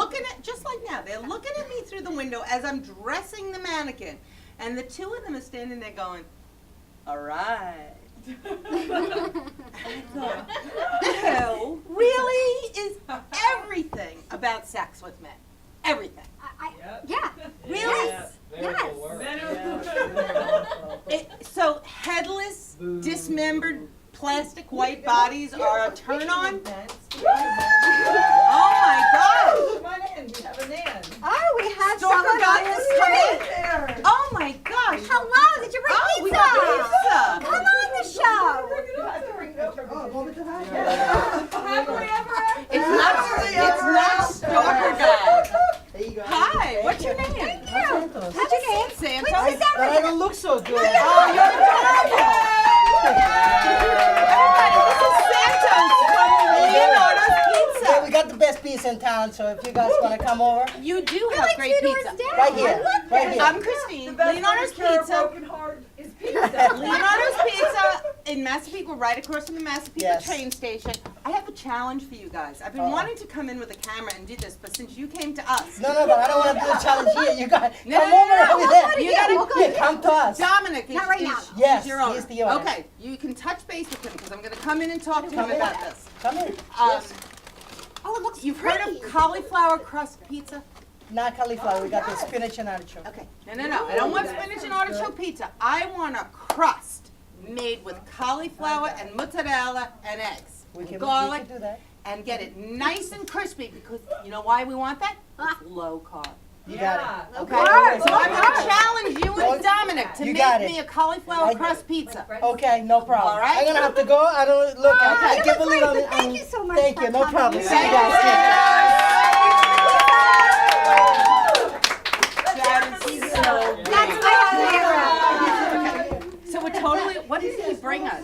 [SPEAKER 1] Just like now. They're looking at me through the window as I'm dressing the mannequin. And the 2 of them are standing there going, all right. I thought, ew, really? Is everything about sex with men? Everything.
[SPEAKER 2] Yeah.
[SPEAKER 1] Really?
[SPEAKER 2] Yes.
[SPEAKER 1] So headless, dismembered, plastic white bodies are a turn on? Oh my gosh!
[SPEAKER 3] Come on in, we have a Nan.
[SPEAKER 2] Oh, we have
[SPEAKER 1] Stalker
[SPEAKER 2] someone
[SPEAKER 1] guy
[SPEAKER 2] on
[SPEAKER 1] has
[SPEAKER 2] the
[SPEAKER 1] come in.
[SPEAKER 2] street.
[SPEAKER 3] There.
[SPEAKER 1] Oh my gosh!
[SPEAKER 2] Hello, did you bring
[SPEAKER 1] Oh, we
[SPEAKER 2] pizza?
[SPEAKER 1] got pizza!
[SPEAKER 2] Come on the show.
[SPEAKER 3] You have to bring no
[SPEAKER 1] It's not Stalker Guy.
[SPEAKER 3] There you go.
[SPEAKER 1] Hi, what's your name?
[SPEAKER 2] Thank you. What's your name?
[SPEAKER 1] Santos.
[SPEAKER 2] Please sit down.
[SPEAKER 3] But I don't look so good.
[SPEAKER 1] Oh, you're adorable. Everybody, this is Santos from Leonardo's Pizza.
[SPEAKER 3] Yeah, we got the best pizza in town, so if you guys want to come over.
[SPEAKER 1] You do
[SPEAKER 2] We're
[SPEAKER 1] have
[SPEAKER 2] like
[SPEAKER 1] great
[SPEAKER 2] 2 doors
[SPEAKER 1] pizza.
[SPEAKER 2] down.
[SPEAKER 3] Right here,
[SPEAKER 2] I love
[SPEAKER 3] right
[SPEAKER 2] this.
[SPEAKER 3] here.
[SPEAKER 1] I'm Christine. Leonardo's Pizza. Leonardo's Pizza in Massapequa, right across from the Massapequa
[SPEAKER 3] Yes.
[SPEAKER 1] train station. I have a challenge for you guys. I've been wanting to come in with a camera and do this, but since you came to us,
[SPEAKER 3] No, but I don't want to do the challenge here. You got
[SPEAKER 1] No,
[SPEAKER 3] come
[SPEAKER 1] no,
[SPEAKER 3] over
[SPEAKER 1] no,
[SPEAKER 3] over
[SPEAKER 1] no,
[SPEAKER 3] there.
[SPEAKER 1] you gotta-
[SPEAKER 2] We'll go
[SPEAKER 3] Yeah, come to us.
[SPEAKER 1] Dominic is,
[SPEAKER 2] Not right now,
[SPEAKER 1] is,
[SPEAKER 2] though.
[SPEAKER 3] Yes,
[SPEAKER 1] is your owner.
[SPEAKER 3] he's the owner.
[SPEAKER 1] Okay, you can touch base with him because I'm going to come in and talk to him
[SPEAKER 3] Come in.
[SPEAKER 1] about this.
[SPEAKER 3] Come in.
[SPEAKER 2] Oh, it looks
[SPEAKER 1] You've
[SPEAKER 2] pretty.
[SPEAKER 1] heard of cauliflower crust pizza?
[SPEAKER 3] Not cauliflower. We got the spinach and artichoke.
[SPEAKER 1] Okay, no. I don't want spinach and artichoke pizza. I want a crust made with cauliflower and mozzarella and eggs,
[SPEAKER 3] We
[SPEAKER 1] and
[SPEAKER 3] can
[SPEAKER 1] garlic,
[SPEAKER 3] do that.
[SPEAKER 1] and get it nice and crispy because you know why we want that? It's low carb.
[SPEAKER 3] You got it.
[SPEAKER 1] Okay, so I'm going to challenge you and Dominic to
[SPEAKER 3] You
[SPEAKER 1] make
[SPEAKER 3] got it.
[SPEAKER 1] me a cauliflower
[SPEAKER 3] I-
[SPEAKER 1] crust pizza.
[SPEAKER 3] Okay, no problem.
[SPEAKER 1] All right.
[SPEAKER 3] I'm gonna have to go. I don't look. I
[SPEAKER 1] Okay.
[SPEAKER 3] give a little.
[SPEAKER 2] But thank you so much
[SPEAKER 3] Thank
[SPEAKER 2] for
[SPEAKER 3] you. No
[SPEAKER 2] coming.
[SPEAKER 3] problem. See you
[SPEAKER 1] Thank
[SPEAKER 3] guys.
[SPEAKER 1] Sharon, she's so great.
[SPEAKER 2] That's my hero.
[SPEAKER 1] So we're totally, what did he bring us?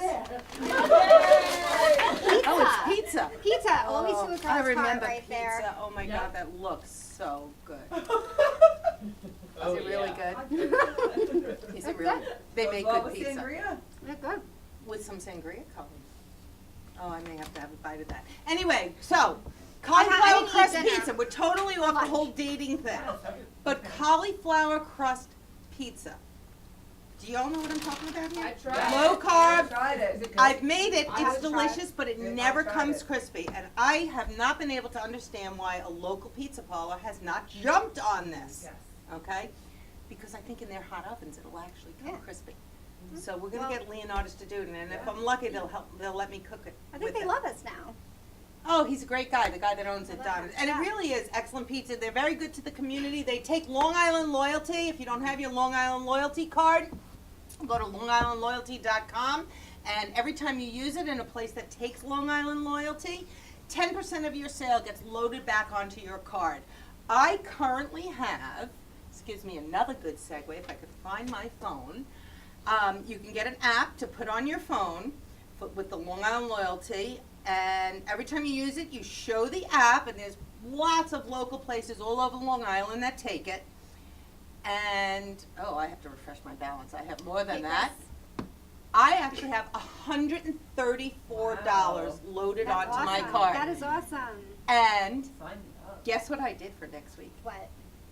[SPEAKER 1] Oh, it's pizza.
[SPEAKER 2] Pizza. Always to a
[SPEAKER 1] I
[SPEAKER 2] girl's heart
[SPEAKER 1] remember
[SPEAKER 2] right
[SPEAKER 1] pizza.
[SPEAKER 2] there.
[SPEAKER 1] Oh my God, that looks so good. Is it really good? Is it really? They make good pizza.
[SPEAKER 2] They're good.
[SPEAKER 1] With some sangria color. Oh, I may have to have a bite of that. Anyway, so cauliflower
[SPEAKER 2] didn't eat
[SPEAKER 1] crust
[SPEAKER 2] dinner.
[SPEAKER 1] pizza. We're totally off the whole dating thing. But cauliflower crust pizza. Do y'all know what I'm talking about here? Low carb. I've made it. It's delicious, but it never comes crispy. And I have not been able to understand why a local pizza parlor has not jumped on this. Okay? Because I think in their hot ovens it'll actually come crispy. So we're gonna get Leonardo's to do it, and if I'm lucky, they'll let me cook it.
[SPEAKER 2] I think
[SPEAKER 1] with
[SPEAKER 2] they
[SPEAKER 1] it.
[SPEAKER 2] love us now.
[SPEAKER 1] Oh, he's a great guy, the guy that owns it, Don. And it really is excellent pizza. They're very good to the community. They take Long Island Loyalty. If you don't have your Long Island Loyalty card, go to longislandloyalty.com. And every time you use it in a place that takes Long Island Loyalty, 10% of your sale gets loaded back onto your card. I currently have, this gives me another good segue if I could find my phone. You can get an app to put on your phone with the Long Island Loyalty, and every time you use it, you show the app, and there's lots of local places all over Long Island that take it. And, oh, I have to refresh my balance. I have more than that. I actually have $134 loaded
[SPEAKER 2] That's
[SPEAKER 1] onto my
[SPEAKER 2] awesome.
[SPEAKER 1] card.
[SPEAKER 2] That is awesome.
[SPEAKER 1] And guess what I did for next week?
[SPEAKER 2] What?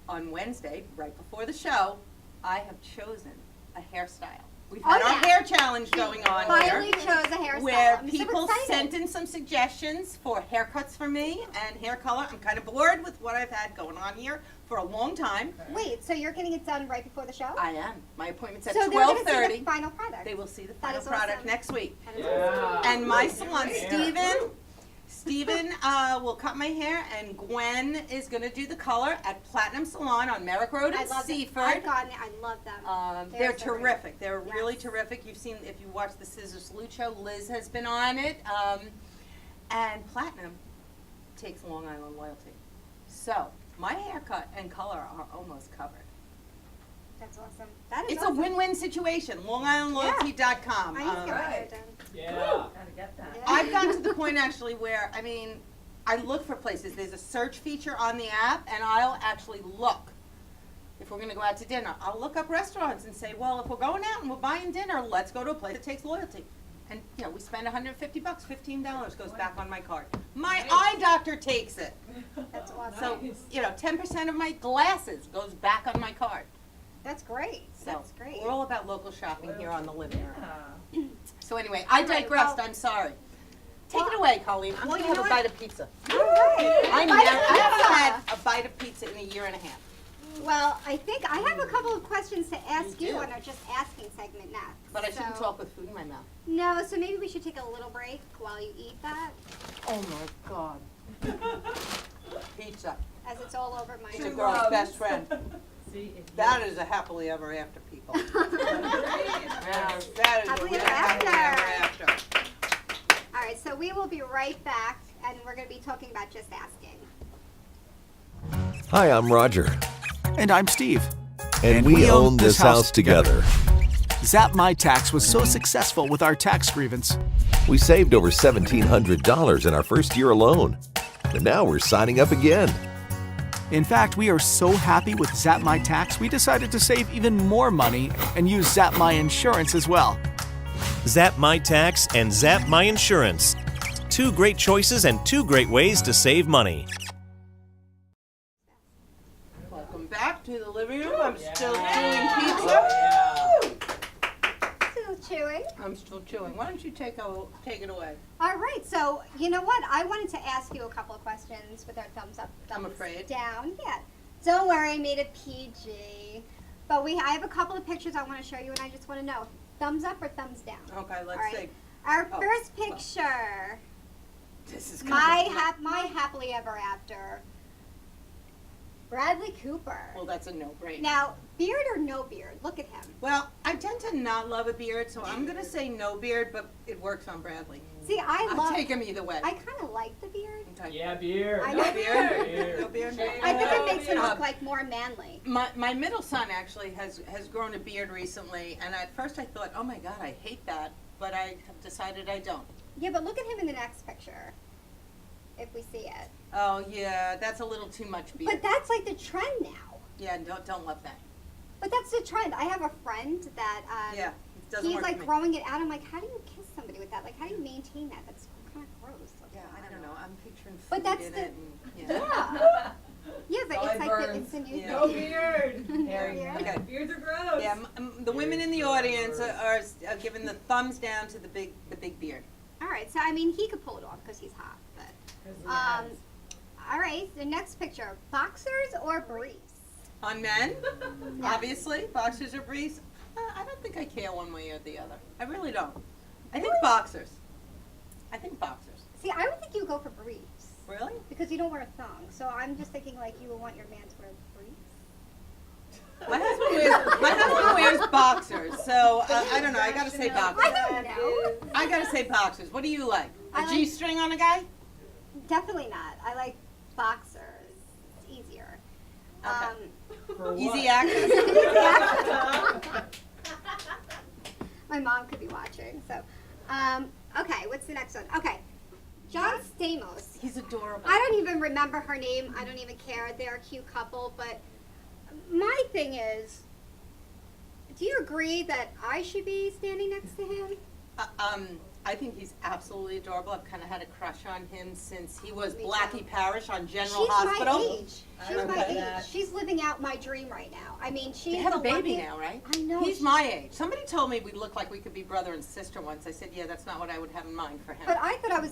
[SPEAKER 1] On Wednesday, right before the show, I have chosen a hairstyle. We've
[SPEAKER 2] Oh,
[SPEAKER 1] had our
[SPEAKER 2] yeah.
[SPEAKER 1] hair challenge going on
[SPEAKER 2] Finally
[SPEAKER 1] here,
[SPEAKER 2] chose a hairstyle.
[SPEAKER 1] where
[SPEAKER 2] I'm so
[SPEAKER 1] people
[SPEAKER 2] excited.
[SPEAKER 1] sent in some suggestions for haircuts for me and hair color. I'm kind of bored with what I've had going on here for a long time.
[SPEAKER 2] Wait, so you're getting it done right before the show?
[SPEAKER 1] I am. My appointment's at
[SPEAKER 2] So they're gonna see
[SPEAKER 1] 12:30.
[SPEAKER 2] the final product.
[SPEAKER 1] They will see the
[SPEAKER 2] That
[SPEAKER 1] final
[SPEAKER 2] is
[SPEAKER 1] product
[SPEAKER 2] awesome.
[SPEAKER 1] next week.
[SPEAKER 2] That is awesome.
[SPEAKER 1] And my salon, Steven will cut my hair, and Gwen is going to do the color at Platinum Salon on Merrick Road
[SPEAKER 2] I
[SPEAKER 1] in
[SPEAKER 2] love them.
[SPEAKER 1] Seaford.
[SPEAKER 2] I've gotten it. I love them.
[SPEAKER 1] They're
[SPEAKER 2] so great.
[SPEAKER 1] terrific. They're really
[SPEAKER 2] Yes.
[SPEAKER 1] terrific. You've seen, if you watch the Scissor Salute show, Liz has been on it. And Platinum takes Long Island Loyalty. So my haircut and color are almost covered.
[SPEAKER 2] That's awesome. That is
[SPEAKER 1] It's
[SPEAKER 2] awesome.
[SPEAKER 1] a win-win situation. LongIslandLoyalty.com.
[SPEAKER 2] I need to get my hair done.
[SPEAKER 1] I've gotten to the point actually where, I mean, I look for places. There's a search feature on the app, and I'll actually look. If we're going to go out to dinner, I'll look up restaurants and say, well, if we're going out and we're buying dinner, let's go to a place that takes loyalty. And, you know, we spend $150, $15 goes back on my card. My eye doctor takes it.
[SPEAKER 2] That's awesome.
[SPEAKER 1] So, you know, 10% of my glasses goes back on my card.
[SPEAKER 2] That's great.
[SPEAKER 1] So
[SPEAKER 2] That's great.
[SPEAKER 1] we're all about local shopping here on the living room. So anyway, I digressed. I'm sorry. Take it away, Colleen. I'm going to have a bite of pizza.
[SPEAKER 2] All right.
[SPEAKER 1] I haven't had a bite of pizza in a year and a half.
[SPEAKER 2] Well, I think I have a couple of questions to ask
[SPEAKER 1] You
[SPEAKER 2] you
[SPEAKER 1] do.
[SPEAKER 2] on our Just Asking segment next.
[SPEAKER 1] But I shouldn't
[SPEAKER 2] So-
[SPEAKER 1] talk with food in my mouth.
[SPEAKER 2] No, so maybe we should take a little break while you eat that,
[SPEAKER 1] Oh my God. Pizza.
[SPEAKER 2] as it's all over my.
[SPEAKER 1] She's a girl's best friend. That is a happily ever after, people. Yeah, that is
[SPEAKER 2] Happily
[SPEAKER 1] a real
[SPEAKER 2] ever
[SPEAKER 1] happily
[SPEAKER 2] after.
[SPEAKER 1] ever after.
[SPEAKER 2] All right, so we will be right back, and we're going to be talking about Just Asking.
[SPEAKER 5] Hi, I'm Roger,
[SPEAKER 7] And I'm Steve.
[SPEAKER 5] and we own this house together.
[SPEAKER 7] Zap My Tax was so successful with our tax grievance.
[SPEAKER 5] We saved over $1,700 in our first year alone. And now we're signing up again.
[SPEAKER 7] In fact, we are so happy with Zap My Tax, we decided to save even more money and use Zap My Insurance as well.
[SPEAKER 8] Zap My Tax and Zap My Insurance. Two great choices and two great ways to save money.
[SPEAKER 1] Welcome back to the living room. I'm still chewing pizza.
[SPEAKER 2] Still chewing.
[SPEAKER 1] I'm still chewing. Why don't you take it away?
[SPEAKER 2] All right, so you know what? I wanted to ask you a couple of questions with our thumbs up, thumbs
[SPEAKER 1] I'm afraid.
[SPEAKER 2] down. Yeah. Don't worry, I made it PG. But I have a couple of pictures I want to show you, and I just want to know, thumbs up or thumbs down?
[SPEAKER 1] Okay, let's
[SPEAKER 2] All right.
[SPEAKER 1] see.
[SPEAKER 2] Our
[SPEAKER 1] Oh,
[SPEAKER 2] first picture,
[SPEAKER 1] This is
[SPEAKER 2] my happily ever after, Bradley Cooper.
[SPEAKER 1] Well, that's a no-brainer.
[SPEAKER 2] Now, beard or no beard? Look at him.
[SPEAKER 1] Well, I tend to not love a beard, so I'm going to say no beard, but it works on Bradley.
[SPEAKER 2] See,
[SPEAKER 1] I'll take him either way.
[SPEAKER 2] I kind of like the beard.
[SPEAKER 1] Okay.
[SPEAKER 12] Yeah, beer.
[SPEAKER 2] I
[SPEAKER 1] No
[SPEAKER 2] know.
[SPEAKER 1] beard? No beard?
[SPEAKER 2] I think it makes him
[SPEAKER 1] Uh,
[SPEAKER 2] look like more manly.
[SPEAKER 1] My middle son actually has grown a beard recently, and at first I thought, oh my God, I hate that, but I have decided I don't.
[SPEAKER 2] Yeah, but look at him in the next picture, if we see it.
[SPEAKER 1] Oh yeah, that's a little too much beard.
[SPEAKER 2] But that's like the trend now.
[SPEAKER 1] Yeah, don't love that.
[SPEAKER 2] But that's the trend. I have a friend that
[SPEAKER 1] Yeah, it doesn't
[SPEAKER 2] he's
[SPEAKER 1] work
[SPEAKER 2] like
[SPEAKER 1] for me.
[SPEAKER 2] growing it out. I'm like, how do you kiss somebody with that? Like, how do you maintain that? That's kind of gross.
[SPEAKER 1] Yeah, I don't know. I'm picturing food
[SPEAKER 2] But that's
[SPEAKER 1] in
[SPEAKER 2] the-
[SPEAKER 1] it. And,
[SPEAKER 2] Yeah. Yeah, but it's like
[SPEAKER 12] Sideburns.
[SPEAKER 2] it's a new
[SPEAKER 1] Yeah.
[SPEAKER 12] No
[SPEAKER 2] thing.
[SPEAKER 12] beard.
[SPEAKER 2] No beard.
[SPEAKER 1] Okay.
[SPEAKER 12] Beards are gross.
[SPEAKER 1] Yeah, the women in the audience are giving the thumbs down to the big beard.
[SPEAKER 2] All right, so I mean, he could pull it off because he's hot. But all right, the next picture: boxers or briefs?
[SPEAKER 1] On men, obviously, boxers or briefs. I don't think I care one way or the other. I really don't. I think boxers. I think boxers.
[SPEAKER 2] See, I would think you would go for briefs.
[SPEAKER 1] Really?
[SPEAKER 2] Because you don't wear a thong. So I'm just thinking like you would want your man to wear briefs.
[SPEAKER 1] My husband wears boxers, so I don't know. I gotta say boxers.
[SPEAKER 2] I don't know.
[SPEAKER 1] I gotta say boxers. What do you like?
[SPEAKER 2] I
[SPEAKER 1] A
[SPEAKER 2] like-
[SPEAKER 1] G-string on a guy?
[SPEAKER 2] Definitely not. I like boxers. It's easier.
[SPEAKER 1] Okay. Easy access.
[SPEAKER 2] My mom could be watching. So, okay, what's the next one? Okay, John Stamos.
[SPEAKER 1] He's adorable.
[SPEAKER 2] I don't even remember her name. I don't even care. They're a cute couple. But my thing is, do you agree that I should be standing next to him?
[SPEAKER 1] I think he's absolutely adorable. I've kind of had a crush on him since he was
[SPEAKER 2] Me too.
[SPEAKER 1] Blackie Parish on General
[SPEAKER 2] She's
[SPEAKER 1] Hospital.
[SPEAKER 2] my age. She's my
[SPEAKER 1] Okay.
[SPEAKER 2] age. She's living out my dream right now. I mean, she's
[SPEAKER 1] They have a
[SPEAKER 2] the
[SPEAKER 1] baby
[SPEAKER 2] luckiest-
[SPEAKER 1] now, right?
[SPEAKER 2] I know.
[SPEAKER 1] He's my age. Somebody told me we look like we could be brother and sister once. I said, yeah, that's not what I would have in mind for him.
[SPEAKER 2] But I thought I was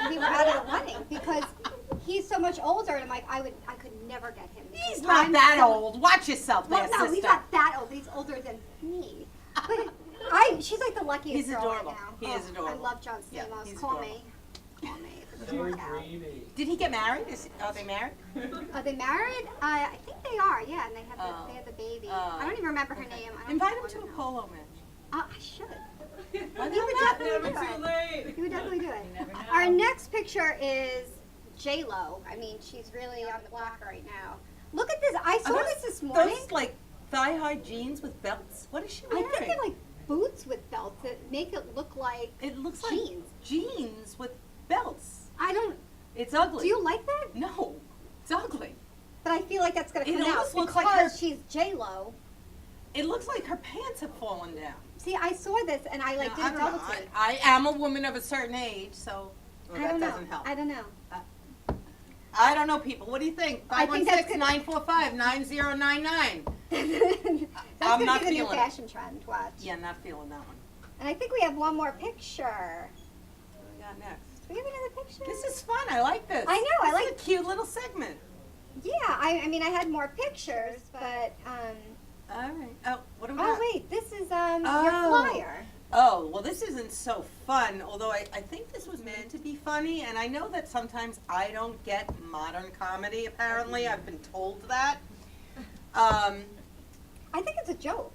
[SPEAKER 2] we were out of the running because he's so much older, and I'm like, I could never get him.
[SPEAKER 1] He's
[SPEAKER 2] because
[SPEAKER 1] not
[SPEAKER 2] I'm
[SPEAKER 1] that
[SPEAKER 2] so-
[SPEAKER 1] old. Watch yourself
[SPEAKER 2] Well,
[SPEAKER 1] there,
[SPEAKER 2] no,
[SPEAKER 1] sister.
[SPEAKER 2] he's not that old. He's older than me. But she's like the luckiest
[SPEAKER 1] He's
[SPEAKER 2] girl
[SPEAKER 1] adorable.
[SPEAKER 2] right now.
[SPEAKER 1] He is adorable.
[SPEAKER 2] I love John
[SPEAKER 1] Yeah,
[SPEAKER 2] Stamos.
[SPEAKER 1] he's
[SPEAKER 2] Call
[SPEAKER 1] adorable.
[SPEAKER 2] me. Call me. if it doesn't work out.
[SPEAKER 1] Did he get married? Are they married?
[SPEAKER 2] Are they married? I think they are. Yeah, and they have
[SPEAKER 1] Oh.
[SPEAKER 2] they have the baby.
[SPEAKER 1] Oh.
[SPEAKER 2] I don't even remember her name. I don't
[SPEAKER 1] Invite
[SPEAKER 2] even
[SPEAKER 1] him to a
[SPEAKER 2] wanna know.
[SPEAKER 1] polo match.
[SPEAKER 2] I should.
[SPEAKER 1] Why
[SPEAKER 2] He would
[SPEAKER 1] not?
[SPEAKER 2] definitely do it. He would definitely do it. Our next picture is J Lo. I mean, she's really on the block right now. Look at this. I saw this morning.
[SPEAKER 1] Those like thigh-high jeans with belts. What is she
[SPEAKER 2] I
[SPEAKER 1] wearing?
[SPEAKER 2] think they're like boots with belts that make it look like
[SPEAKER 1] It looks
[SPEAKER 2] jeans.
[SPEAKER 1] like jeans with belts.
[SPEAKER 2] I don't.
[SPEAKER 1] It's ugly.
[SPEAKER 2] Do you like that?
[SPEAKER 1] No, it's ugly.
[SPEAKER 2] But I feel like that's gonna
[SPEAKER 1] It
[SPEAKER 2] come out
[SPEAKER 1] almost looks
[SPEAKER 2] because
[SPEAKER 1] like her-
[SPEAKER 2] she's J Lo.
[SPEAKER 1] It looks like her pants have fallen down.
[SPEAKER 2] See, I saw this and I like
[SPEAKER 1] Now, I
[SPEAKER 2] did a
[SPEAKER 1] don't know.
[SPEAKER 2] double take.
[SPEAKER 1] I am a woman of a certain age, so well,
[SPEAKER 2] I
[SPEAKER 1] that
[SPEAKER 2] don't know.
[SPEAKER 1] doesn't help.
[SPEAKER 2] I don't know.
[SPEAKER 1] I don't know, people. What do you think?
[SPEAKER 2] I think that's
[SPEAKER 1] 516-945-9099.
[SPEAKER 2] That's
[SPEAKER 1] I'm
[SPEAKER 2] gonna
[SPEAKER 1] not
[SPEAKER 2] be the new
[SPEAKER 1] feeling it.
[SPEAKER 2] fashion trend. Watch.
[SPEAKER 1] Yeah, not feeling that one.
[SPEAKER 2] And I think we have one more picture.
[SPEAKER 1] What do we got next?
[SPEAKER 2] Do we have another picture?
[SPEAKER 1] This is fun. I like this.
[SPEAKER 2] I know, I
[SPEAKER 1] This is
[SPEAKER 2] like-
[SPEAKER 1] a cute little segment.
[SPEAKER 2] Yeah, I mean I had more pictures, but
[SPEAKER 1] All right. Oh, what do we
[SPEAKER 2] oh
[SPEAKER 1] got?
[SPEAKER 2] wait, this is your
[SPEAKER 1] Oh.
[SPEAKER 2] flyer.
[SPEAKER 1] Oh, well, this isn't so fun, although I think this was meant to be funny, and I know that sometimes I don't get modern comedy, apparently. I've been told that.
[SPEAKER 2] I think it's a joke.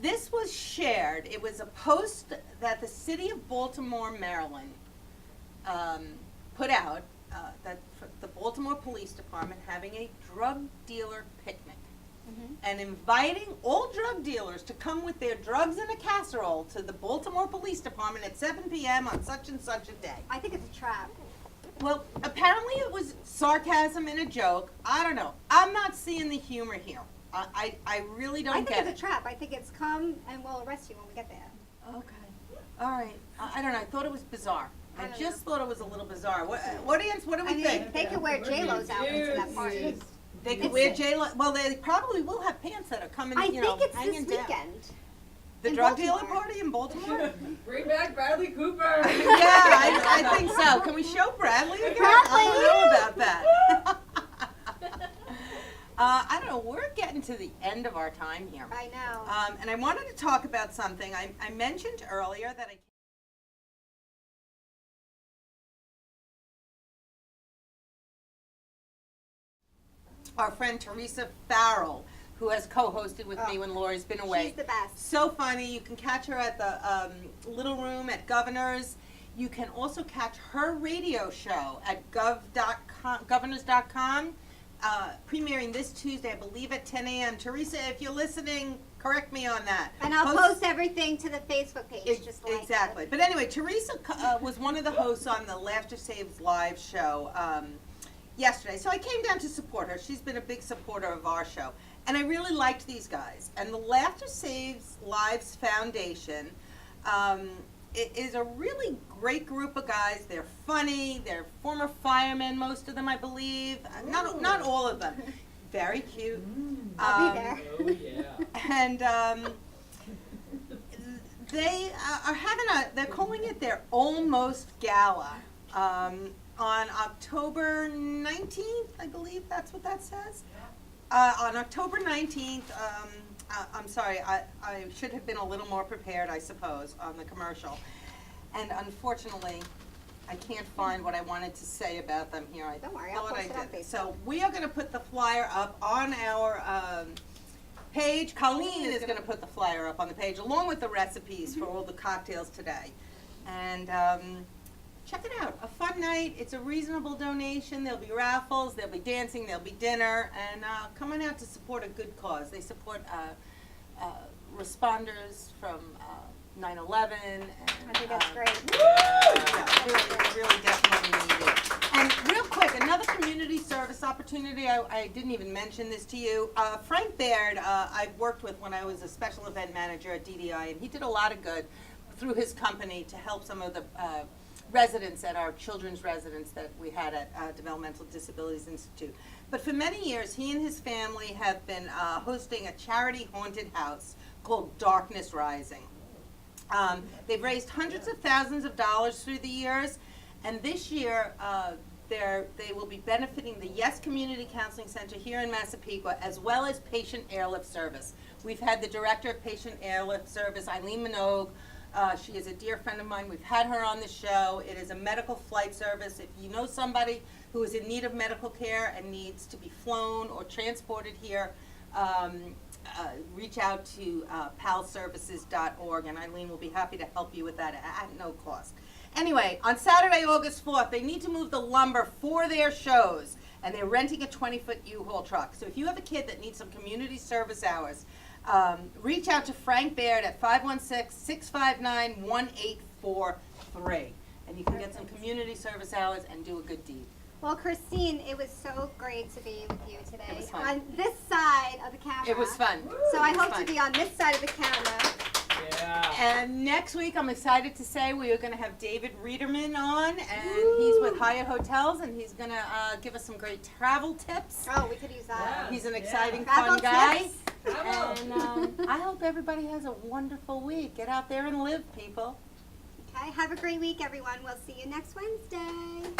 [SPEAKER 1] This was shared. It was a post that the city of Baltimore, Maryland, put out, that for the Baltimore Police Department having a drug dealer picnic. And inviting all drug dealers to come with their drugs in a casserole to the Baltimore Police Department at 7 p.m. on such and such a day.
[SPEAKER 2] I think it's a trap.
[SPEAKER 1] Well, apparently it was sarcasm and a joke. I don't know. I'm not seeing the humor here. I really don't
[SPEAKER 2] I think
[SPEAKER 1] get
[SPEAKER 2] it's a trap. I think it's come and we'll arrest you when we get there.
[SPEAKER 1] Okay. All right. I don't know. I thought it was bizarre. I
[SPEAKER 2] I don't
[SPEAKER 1] just thought it was a little bizarre. Audience, what do we
[SPEAKER 2] I mean,
[SPEAKER 1] think?
[SPEAKER 2] they could wear J-Lo's outfits to that party.
[SPEAKER 1] They could
[SPEAKER 2] It's-
[SPEAKER 1] wear J-Lo. Well, they probably will have pants that are coming,
[SPEAKER 2] I
[SPEAKER 1] you know,
[SPEAKER 2] think it's
[SPEAKER 1] hanging
[SPEAKER 2] this
[SPEAKER 1] down.
[SPEAKER 2] weekend.
[SPEAKER 1] The
[SPEAKER 2] in
[SPEAKER 1] drug dealer
[SPEAKER 2] Baltimore.
[SPEAKER 1] party in Baltimore?
[SPEAKER 3] Bring back Bradley Cooper.
[SPEAKER 1] Yeah, I think so. Can we show Bradley again? I don't know about that. I don't know. We're getting to the end of our time here.
[SPEAKER 2] I know.
[SPEAKER 1] And I wanted to talk about something. I mentioned earlier that our friend Teresa Farrell, who has co-hosted with me when Lori's been away.
[SPEAKER 2] She's the best.
[SPEAKER 1] So funny. You can catch her at the Little Room at Governor's. You can also catch her radio show at governors.com, premiering this Tuesday, I believe, at 10 a.m. Teresa, if you're listening, correct me on that.
[SPEAKER 2] And I'll post everything to the Facebook page, just like
[SPEAKER 1] Exactly.
[SPEAKER 2] it.
[SPEAKER 1] But anyway, Teresa was one of the hosts on the Laughter Saves Live show yesterday. So I came down to support her. She's been a big supporter of our show. And I really liked these guys. And the Laughter Saves Lives Foundation it is a really great group of guys. They're funny. They're former firemen, most of them, I believe. Not all of them. Very cute.
[SPEAKER 2] I'll be there.
[SPEAKER 3] Oh, yeah.
[SPEAKER 1] And they are having they're calling it their Almost Gala on October 19th, I believe that's what that says. On October 19th, I'm sorry, I should have been a little more prepared, I suppose, on the commercial. And unfortunately, I can't find what I wanted to say about them here. I
[SPEAKER 2] Don't worry, I'll
[SPEAKER 1] thought
[SPEAKER 2] post it
[SPEAKER 1] I
[SPEAKER 2] on
[SPEAKER 1] did.
[SPEAKER 2] Facebook.
[SPEAKER 1] So we are going to put the flyer up on our page. Colleen is going to put the flyer up on the page along with the recipes for all the cocktails today. And check it out. A fun night. It's a reasonable donation. There'll be raffles, there'll be dancing, there'll be dinner, and come on out to support a good cause. They support responders from 9/11.
[SPEAKER 2] I think that's great.
[SPEAKER 1] Yeah, really definitely needed. And real quick, another community service opportunity, I didn't even mention this to you. Frank Baird, I've worked with when I was a special event manager at DDI, and he did a lot of good through his company to help some of the residents at our children's residence that we had at Developmental Disabilities Institute. But for many years, he and his family have been hosting a charity haunted house called Darkness Rising. They've raised hundreds of thousands of dollars through the years, and this year they will be benefiting the Yes Community Counseling Center here in Massapequa, as well as Patient Airlift Service. We've had the director of Patient Airlift Service, Eileen Minogue. She is a dear friend of mine. We've had her on the show. It is a medical flight service. If you know somebody who is in need of medical care and needs to be flown or transported here, reach out to palservices.org, and Eileen will be happy to help you with that at no cost. Anyway, on Saturday, August 4th, they need to move the lumber for their shows, and they're renting a 20-foot U-Haul truck. So if you have a kid that needs some community service hours, reach out to Frank Baird at 516-659-1843, and you can get some community service hours and do a good deed.
[SPEAKER 2] Well, Christine, it was so great to be with you today.
[SPEAKER 1] It was fun.
[SPEAKER 2] On this side of the camera.
[SPEAKER 1] It was fun.
[SPEAKER 2] So I hope
[SPEAKER 1] fun.
[SPEAKER 2] to be on this side of the camera.
[SPEAKER 1] And next week, I'm excited to say we are going to have David Reederman on, and he's with Hyatt Hotels, and he's going to give us some great travel tips.
[SPEAKER 2] Oh, we could use that.
[SPEAKER 1] He's an exciting,
[SPEAKER 2] Travel
[SPEAKER 1] fun guy.
[SPEAKER 2] tips.
[SPEAKER 1] And I hope everybody has a wonderful week. Get out there and live, people.
[SPEAKER 2] Okay, have a great week, everyone. We'll see you next Wednesday.